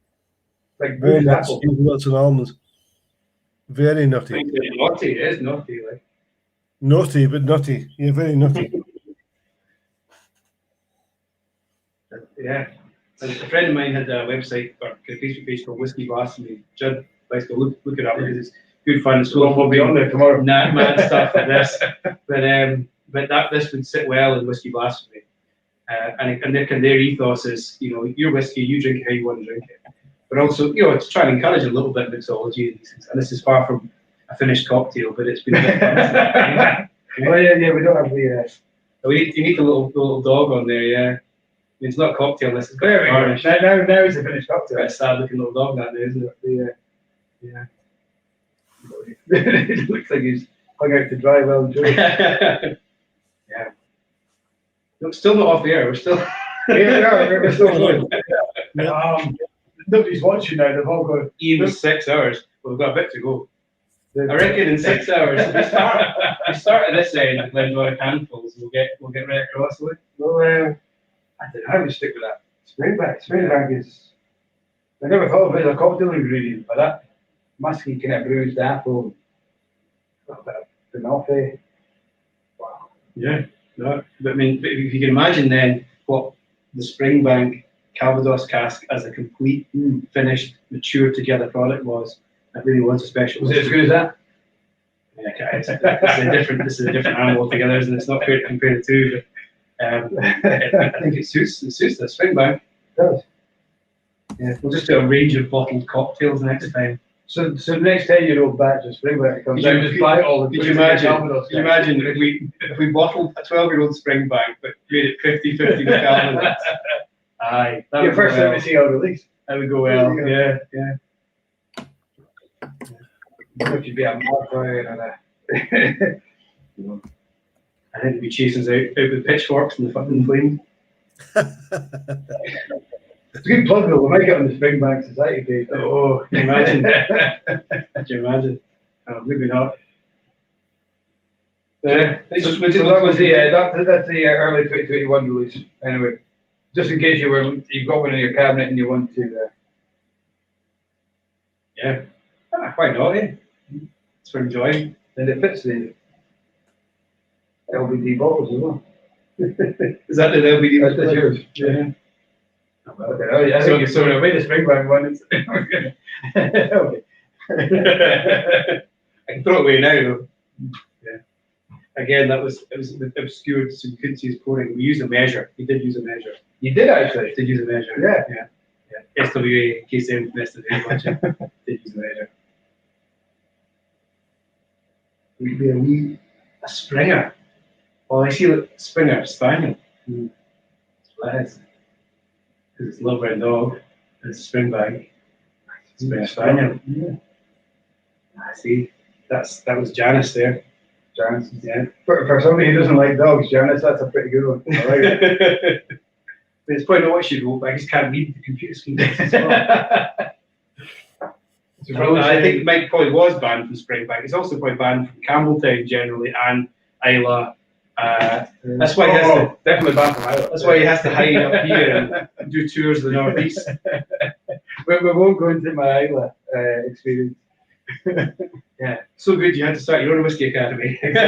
Like bruised Walnuts, apple. hazelnuts and almonds. Very nutty. Naughty, it is naughty. Like. Naughty, but nutty. Yeah, very nutty. Yeah. A friend of mine had a website or a Facebook page called Whiskey Blasphemy. Judd likes to look it up because it's good fun. It's full We'll be on there tomorrow. mad stuff like this. But this would sit well in Whiskey Blasphemy. And their ethos is, you know, your whiskey, you drink it how you want to drink it. But also, you know, it's trying to encourage a little bit of mixology and these things. And this is far from a finished cocktail, but it's been a bit fun. Oh yeah, we don't have the. You need the little dog on there, yeah. I mean, it's not a cocktail, this is There we go. garnish. Now it's a finished Quite cocktail. a sad looking little dog that there, isn't it? Yeah. It looks like he's hung out to dry well and dry. Yeah. No, still not off the air. We're still. We're still going. Yeah. Nobody's watching now. They've all gone. Even 6 hours. Well, we've got a bit to go. I reckon in 6 hours. We start at this end with Glendower handfuls. We'll get right across with it. Well, I don't know. I would stick with that. Springbank is. I never thought of it as a cocktail ingredient, but that musky kind of bruised apple, a bit of banoffee. Wow. Yeah. No, but I mean, but if you can imagine then what the Springbank Calvados cask as a complete, finished, mature together product was, that really was a special. Was it as good as that? Yeah, okay, this is a different animal altogether, and it's not fair to compare the two. But I think it suits the Springbank. It does. Yeah, we'll just do a range of bottled cocktails next time. So the next 10-year-old batch of Springbank comes Could you- out, just buy all the. Could you imagine if we bottled a 12-year-old Springbank but made it 50-50 with Calvados? Aye, that Your would first go well. MSC I'll release. That would go well. There Yeah. It should be a mark and a. I think they'd be chasing us out with pitchforks and the fucking flames. It's a good plug though. We might get on the Springbank Society page. Oh, can you imagine? Can you imagine? Oh, maybe not. So that was that's the early 2021 release. Anyway, just in case you've got one in your cabinet and you want to. Yeah. Why not, eh? It's for enjoying. And it fits the LBD bottles as well. Is that the LBD? That's yours. Yeah. Okay, I think so. I made the Springbank one. Okay. I can throw it away now, though. Yeah. Again, it was obscured, so you couldn't see his pouring. We used a measure. We did use a measure. You did actually. Did use a measure. Yeah. Yeah. SWA, in case anyone missed it, watching. Did use a measure. Would be a Springer. Oh, I see Springer, Spaniel. That's what that is. Because it's Little Brown Dog, and it's a Springbank. Springer Spaniel. Yeah. I see. That was Janice there. Janice. Yeah. For somebody who doesn't like dogs, Janice, that's a pretty good one. I like it. It's probably not what she wrote, but I just can't read the computer screen. As well. I think Mike probably was banned from Springbank. He's also probably banned from Campbelltown generally and Isla. That's why he has to, definitely banned from Isla. that's why he has to hide up here and do tours of the northeast. We won't go into my Isla experience. Yeah, so good you had to start your own whiskey academy. Try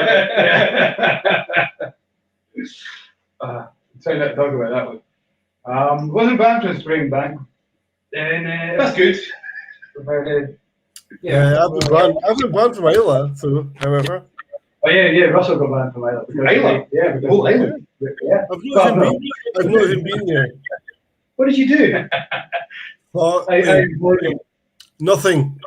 not to talk about that one. Wasn't banned from Springbank. And That's good. Yeah, I've been banned from Isla, so, however. Oh yeah, Russell got banned from Isla. Isla? Yeah, because Oh, Isla? Yeah. I've not even been there. What did you do? Oh, I ignored him. nothing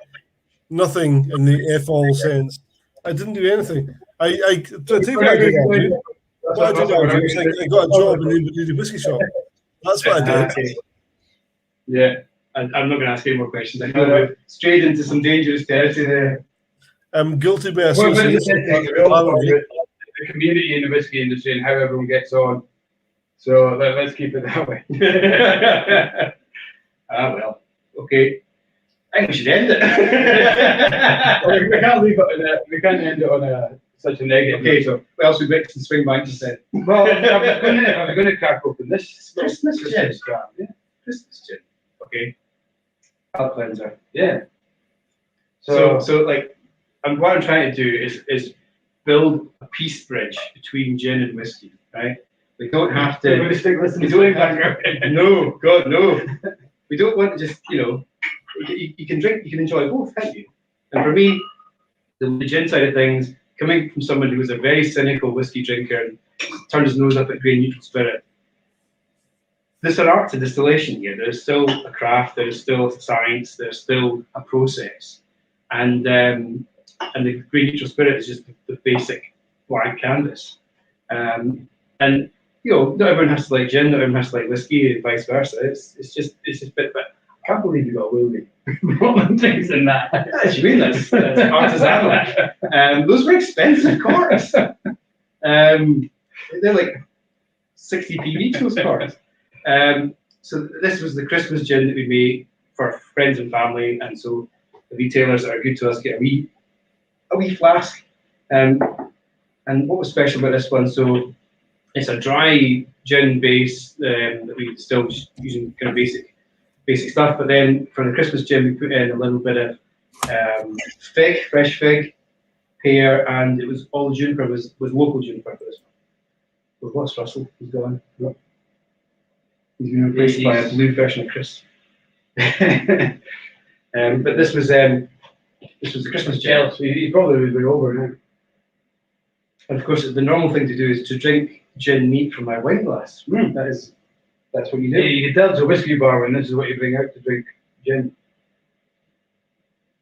in the F-all sense. I didn't do anything. I tell you what I did, Andrew. What I did, Andrew, was I got a job in the Inverurie Whisky Shop. That's what I did. Okay. Yeah, I'm not going to ask any more questions. I know we're straight into some dangerous territory there. I'm guilty by Well, but it's association. the real part of it, the community in the whiskey industry and how everyone gets on. So let's keep it that way. Well, okay. I think we should end it. we can't leave it on a, we can't end it on such a negative. Okay, so what else would Brixton Springbank just said? Well, I was going to crack open this Christmas gin. dram. Yeah. Christmas gin. Okay. Palate cleanser. Yeah. So like, what I'm trying to do is build a peace bridge between gin and whiskey, right? We don't have to. We're going to stick listening We to don't it. No, God, no. We don't want to just, you can drink, you can enjoy both, can't you? And for me, the gin side of things, coming from someone who was a very cynical whiskey drinker and turned his nose up at grain neutral spirit, there's an art to distillation here. There's still a craft, there's still science, there's still a process. And the grain neutral spirit is just the basic blank canvas. And not everyone has to like gin, not everyone has to like whiskey, and vice versa. It's just a bit. But I can't believe you got Willie. Things in that. what you mean? That's artisanal. Those were expensive corks. They're like 60p each, those corks. So this was the Christmas gin that we made for friends and family, and so the retailers that are good to us get a wee flask. And what was special about this one? So it's a dry gin base that we distilled using kind of basic stuff. But then for the Christmas gin, we put in a little bit of fresh fig, pear, and it was all juniper was local juniper for this one. What's Russell? He's gone. Yep. He's been replaced by a blue version of Chris. But this was the Christmas gin. So he probably would be over now. And of course, the normal thing to do is to drink gin neat from my wine glass. That's what you do. Yeah, you can tell it's a whiskey bar when this is what you bring out to drink gin.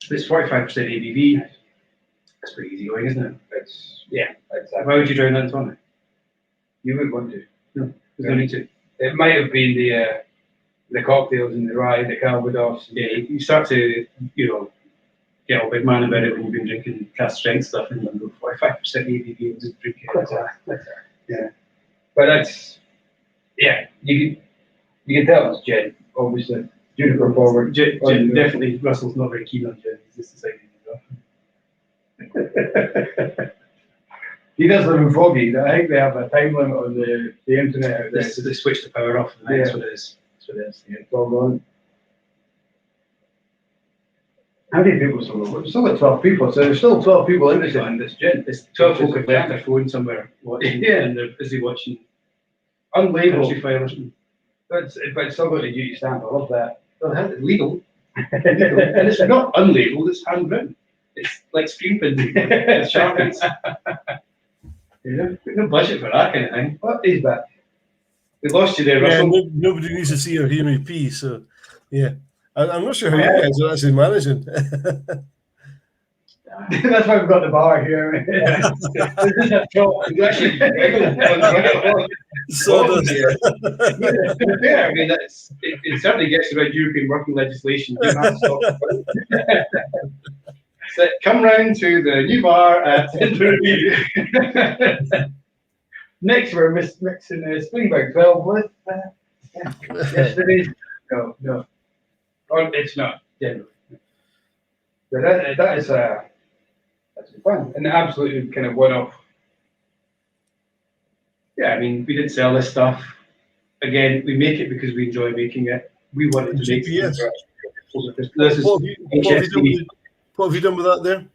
It's 45% ABV. That's pretty easy going, isn't it? It's Why would you drown that in tonic? you would want to. No, there's no need to. It might have been the cocktails and the rye, the Calvados. Yeah, you start to get all big man about it when you've been drinking cask strength stuff and then 45% ABV and just drink it. Yeah, but that's you can tell it's gin, obviously. Juniper forward. Gin, definitely. Russell's not very keen on gin. He's just decided to He does live in Foggy. I think they have a time limit on the internet out there. They switch the power off. And that's what it is. That's what it is. Yeah, it's all gone. How many people still know? We've still got 12 people, so there's still 12 people interested in this gin. It's 12 folk have left their phone somewhere watching, and they're busy watching Unlabeled. country fires. But it's still got a duty stamp. I love that. Well, it's legal. And it's not unlabeled, it's handwritten. It's like screen printing with Sharpies. No budget for that kind of thing. What is that? We lost you there, Yeah, Russell. nobody needs to see or hear me pee, so yeah. I'm not sure how you guys are actually managing. That's why we've got the bar here. You actually So yeah, I mean, it certainly gets about European working legislation. You can't stop. So come round to the new bar at Inverurie. Next, we're mixing Springbank 12 with yesterday's. No. Oh, it's not. Generally. But that is that's fun and absolutely kind of one-off. Yeah, I mean, we didn't sell this stuff. Again, we make it because we enjoy making it. We wanted to make it. This is HFC. what have you done with that there?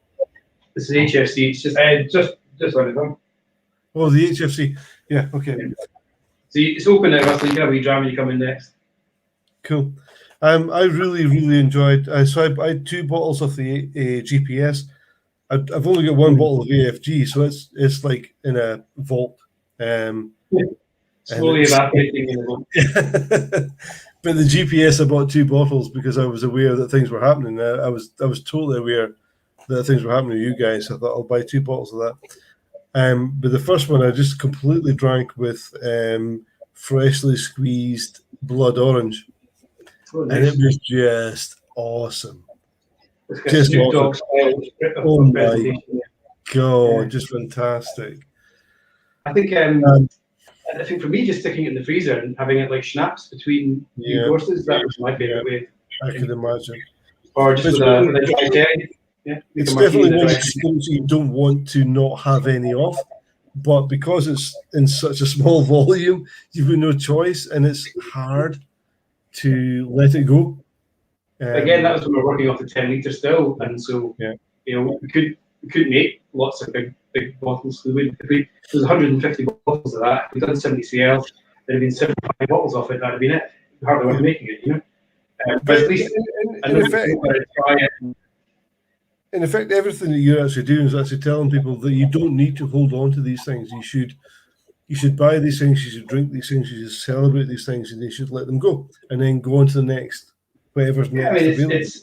This is HFC. It's Just let it go. Oh, the HFC. Yeah, okay. So it's open now, Russell. You can have a wee dram when you come in next. Cool. I really enjoyed. So I had 2 bottles of the GPS. I've only got 1 bottle of AFG, so it's like in a vault. Slowly evaporating in the vault. But the GPS, I bought 2 bottles because I was aware that things were happening. I was totally aware that things were happening to you guys. I thought I'll buy 2 bottles of that. But the first one I just completely drank with freshly squeezed blood orange, and it was just awesome. Just Snoop awesome. Dogg style Oh my presentation. God, just fantastic. I think for me, just sticking it in the freezer and having it like schnapps between Yeah. courses, that was my favorite way. I can imagine. Or just with a dry cherry. Yeah, It's definitely one of those things you don't want to not have any of, but because it's in such a small volume, you've got no choice, and it's hard to let it go. Again, that was when we were working off the 10 litre still, and so we couldn't make lots of big bottles. There was 150 bottles of that. If we'd done 70 CL, there'd have been 75 bottles of it. That'd have been it. Hardly worth making it, but at least in effect, everything that you're actually doing is actually telling people that you don't need to hold on to these things. You should buy these things, you should drink these things, you should celebrate these things, and you should let them go, and then go on to the next, whatever's next.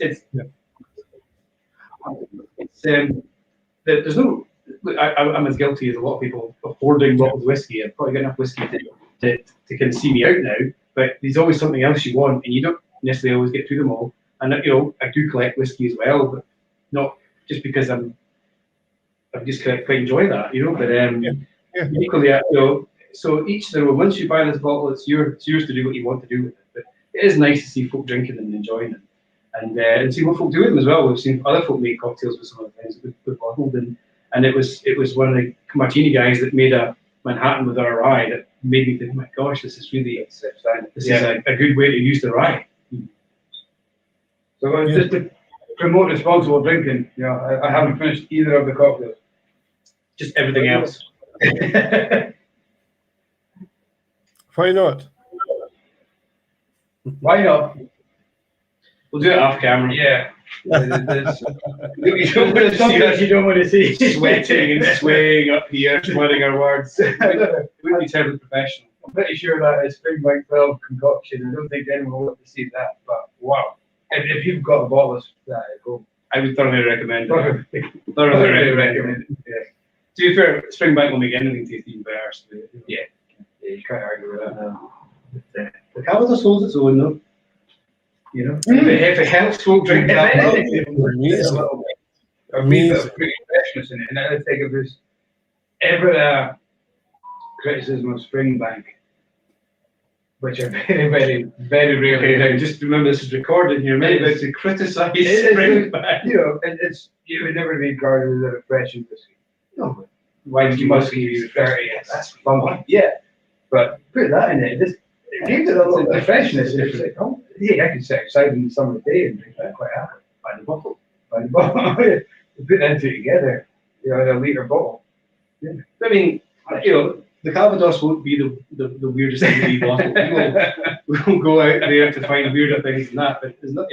There's no. I'm as guilty as a lot of people of hoarding bottles of whiskey. I've probably got enough whiskey to kind of see me out now. But there's always something else you want, and you don't necessarily always get through them all. And I do collect whiskey as well, but not just because I just quite enjoy that, But equally, so each their own. Once you buy this bottle, it's yours to do what you want to do with it. But it is nice to see folk drinking them and enjoying them, and see what folk do with them as well. We've seen other folk make cocktails with some of the things that we've bottled, and it was one of the martini guys that made a Manhattan with our rye that made me think, oh my gosh, this is really this is a good way to use the rye. So just to promote responsible drinking, I haven't finished either of the cocktails. Just everything else. Why not? Why not? We'll do it off camera. Yeah. You don't want to see that. You don't want to see sweating and swaying up here, sweating our words. It would be terribly professional. I'm pretty sure that is Springbank 12 concoction. I don't think anyone will want to see that, but wow. If you've got a bottle of that, go. I would thoroughly recommend it. Thoroughly recommend it. Yeah. To be fair, Springbank will make anything taste even better. So yeah, you can't argue with that. The Calvados holds its own though. If it helps folk drink that, Amazing. Pretty freshness in it. And I think if there's ever a criticism of Springbank, which are very, very, very rarely. Okay, just remember this is recorded and you're meant to criticise Springbank. You would never be regarded as a refreshing whiskey. No. Why did you must be 30? That's fun. Yeah. But put that in it. It gives it a little bit of freshness. It's like, I can sit outside in the summer day and drink that quite happy. By the bottle. Put them two together, in a litre bottle. Yeah. I mean, the Calvados won't be the weirdest thing to be bottled. We'll go out there to find weirder things than that, but there's not,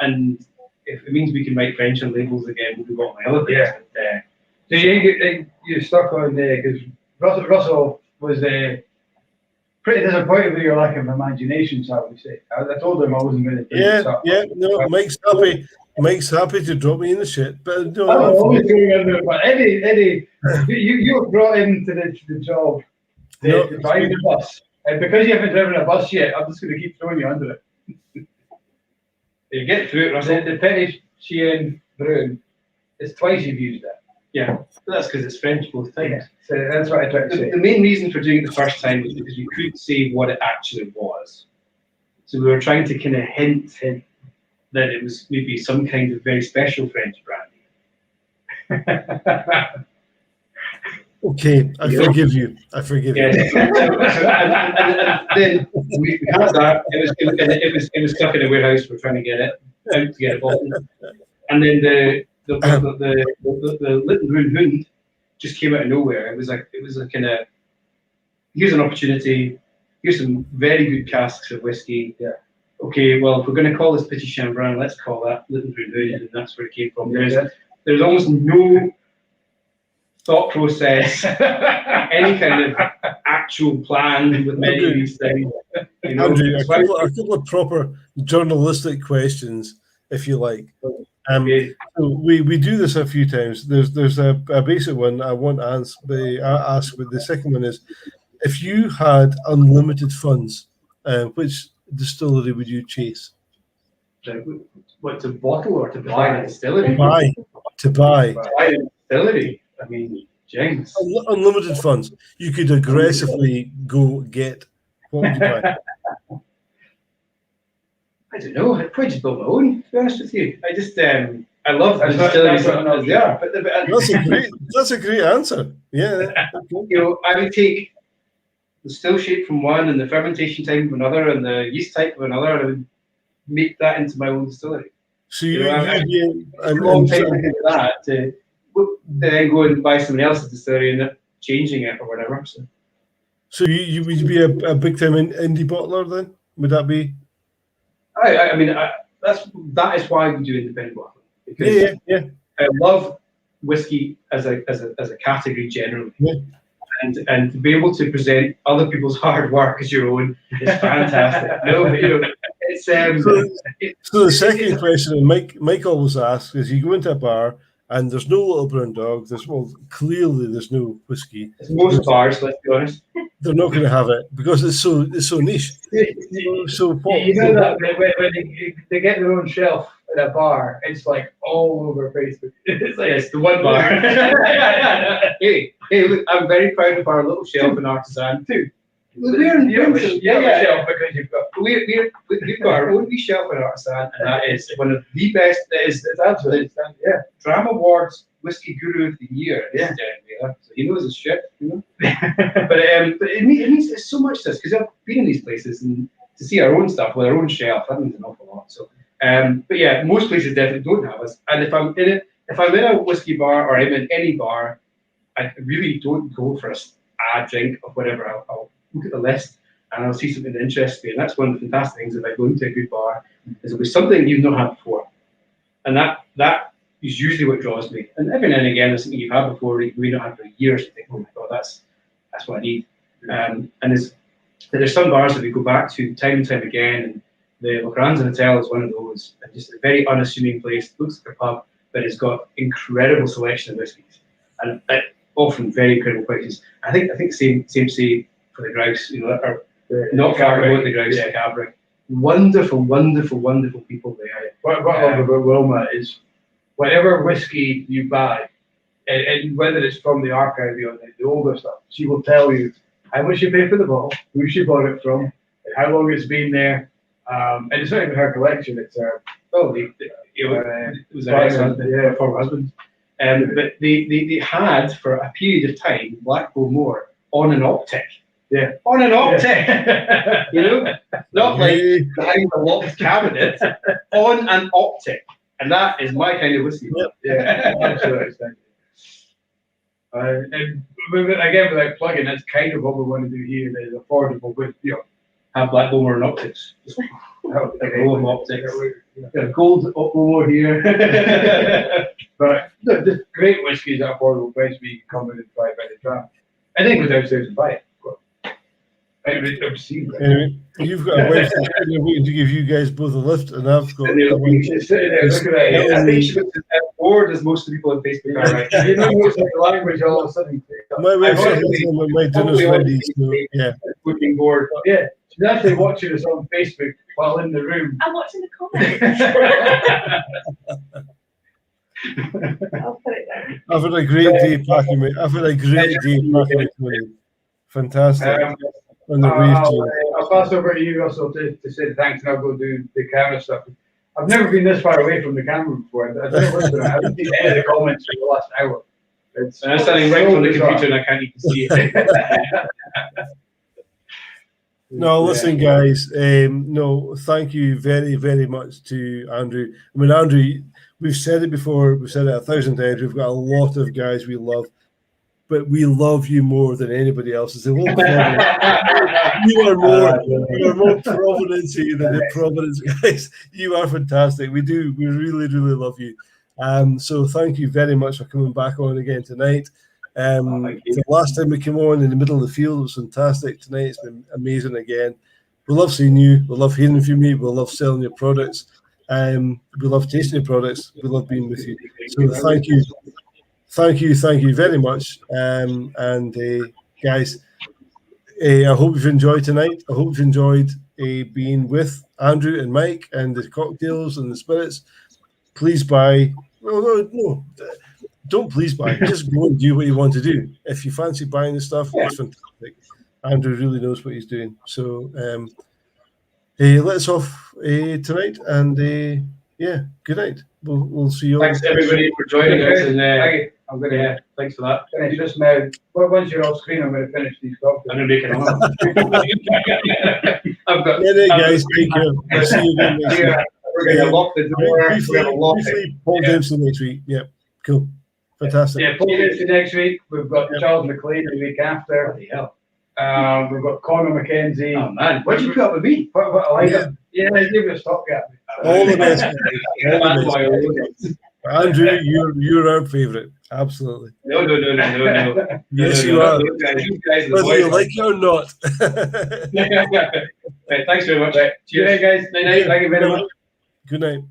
and if it means we can write French on labels again, we'll do what my other things. Yeah. So you're stuck on there because Russell was pretty disappointed with your lack of imagination, shall we say. I told him I wasn't going to do it. No, Mike's happy to drop me in the shit, but no. I'm always going under it. But Eddie, you were brought into the job to drive the bus. And because you haven't driven a bus yet, I'm just going to keep throwing you under it. You get through it, Russell. The Penny Chien Broom, it's twice you've used that. Yeah, but that's because it's French both times. Yeah. So that's what I tried to say. The main reason for doing it the first time was because we couldn't say what it actually was. So we were trying to kind of hint that it was maybe some kind of very special French brandy. Okay, I forgive you. I forgive you. And then we had that. It was stuck in a warehouse. We're trying to get it out to get it bottled. And then the Little Brown Dog just came out of nowhere. It was like kind of, here's an opportunity. Here's some very good casks of whiskey. Yeah. Okay, well, if we're going to call this Petit Chambran, let's call that Little Brown Dog, and that's where it came from. There's almost no thought process, any kind of actual plan with many of these things. You know, Andrew, a couple of proper journalistic questions, if you like. Okay. So we do this a few times. There's a basic one I want to ask, but the second one is, if you had unlimited funds, which distillery would you chase? What, to bottle or to buy a distillery? To buy. Buy a distillery. I mean, James. Unlimited funds. You could aggressively go get. What would you buy? I don't know. I'd probably just build my own, to be honest with you. I just, I love the distilleries as they are. But That's a great answer. Yeah. You know, I would take the still shape from one and the fermentation time of another and the yeast type of another, and I would make that into my own distillery. So a long time to do that, to then go and buy someone else's distillery and changing it or whatever. So you would be a big time indie bottler then? Would that be? I mean, that is why we do independent bottling, because I love whiskey as a category generally, and to be able to present other people's hard work as your own is fantastic. It's so the second question, and Mike always asks, is you go into a bar and there's no Little Brown Dog. Clearly there's no whiskey. Most bars, let's be honest, they're not going to have it because it's so niche. So you know that when they get their own shelf at a bar, it's like all over Facebook. It's like it's the one bar. Hey, look, I'm very proud of our little shelf in Artisan too. We're in shelf because you've got. We've got our own wee shelf in Artisan, and that is one of the best. It's absolutely Dram Awards Whiskey Guru of the Year. Yeah, so he knows his shit, you know. but it means there's so much to this, because I've been in these places and to see our own stuff with our own shelf, that means an awful lot. So, but yeah, most places definitely don't have us. And if I'm in a whiskey bar or I'm in any bar, I really don't go for a drink or whatever. I'll look at the list and I'll see something that interests me. And that's one of the fantastic things about going to a good bar, is it'll be something you've not had before. And that is usually what draws me. And every now and again, there's something you've had before, you may not have for years, you think, oh my God, that's what I need. And there's some bars that we go back to time and time again, and the Locranza Hotel is one of those, and just a very unassuming place, looks like a pub, but it's got incredible selection of whiskies, and often very incredible prices. I think same say for the Grouse, or not far away the Grouse, Cabric. Wonderful, wonderful, wonderful people there. What I love about Wilma is whatever whiskey you buy, and whether it's from the archive or the older stuff, she will tell you how much you pay for the bottle, who she bought it from, and how long it's been there. And it's not even her collection; it's her. It was her ex-husband, former husband. But they had for a period of time Black Bull Moor on an optic. Yeah, on an optic. Not like behind the locked cabinet, on an optic, and that is my kind of whiskey. Yeah, absolutely. And again, without plugging, that's kind of what we want to do here. That is affordable, with have Black Bull Moor and optics. A row of optics. Got a gold Moor here. But the great whiskies at affordable price, we can come in and try by the dram. I think go downstairs and buy it. I've seen that. Anyway, you've got a wife that's waiting to give you guys both a lift, and I've got. She's sitting there looking at it. I think she was as bored as most of the people on Facebook are right now. You know, it's like the language all of a sudden. My wife's my dinner's ready, so yeah. Looking bored. Yeah, she's actually watching us on Facebook while in the room. I'm watching the comments. I'll put it there. I've had a great day packing with you. Fantastic. I'll pass over to you, Russell, to say thanks, and I'll go do the camera stuff. I've never been this far away from the camera before. I don't know what's going on. I haven't seen any of the comments for the last hour. I'm standing right from the computer and I can't even see it. No, listen, guys. No, thank you very, very much to Andrew. I mean, Andrew, we've said it before. We've said it 1,000 times. We've got a lot of guys we love, but we love you more than anybody else. It's a little you are more Providence-y than the Providence guys. You are fantastic. We really, really love you. So thank you very much for coming back on again tonight. Thank you. The last time we came on in the middle of the field was fantastic. Tonight it's been amazing again. We love seeing you. We love hearing from you. We love selling your products. We love tasting your products. We love being with you. So thank you very much. Guys, I hope you've enjoyed tonight. I hope you've enjoyed being with Andrew and Mike and the cocktails and the spirits. Please buy. No. Don't please buy. Just go and do what you want to do. If you fancy buying the stuff, it's fantastic. Andrew really knows what he's doing. So let's off tonight, and good night. We'll see you all. Thanks everybody for joining us, and I'm gonna thanks for that. finish this now. Once you're off screen, I'm gonna finish these cocktails. I'm gonna make it on. I've got. Good night, guys. Take care. I'll see you again next week. We're gonna lock the door. We're gonna lock it. Briefly, Paul Dempsey next week. Yeah, cool. Fantastic. Yeah, Paul Dempsey next week. We've got Charles McLean the week after. Bloody hell. We've got Conor McKenzie. Oh man, what did you put up with me? What I like him. Yeah, give me a stopgap. All the best. All That's the why I best. wrote it. Andrew, you're our favourite. Absolutely. No. Yes, No, you are. Those guys are the Whether you boys. like it or not. Right, thanks very much. Cheers, guys. Night. Thank you very much. Good night.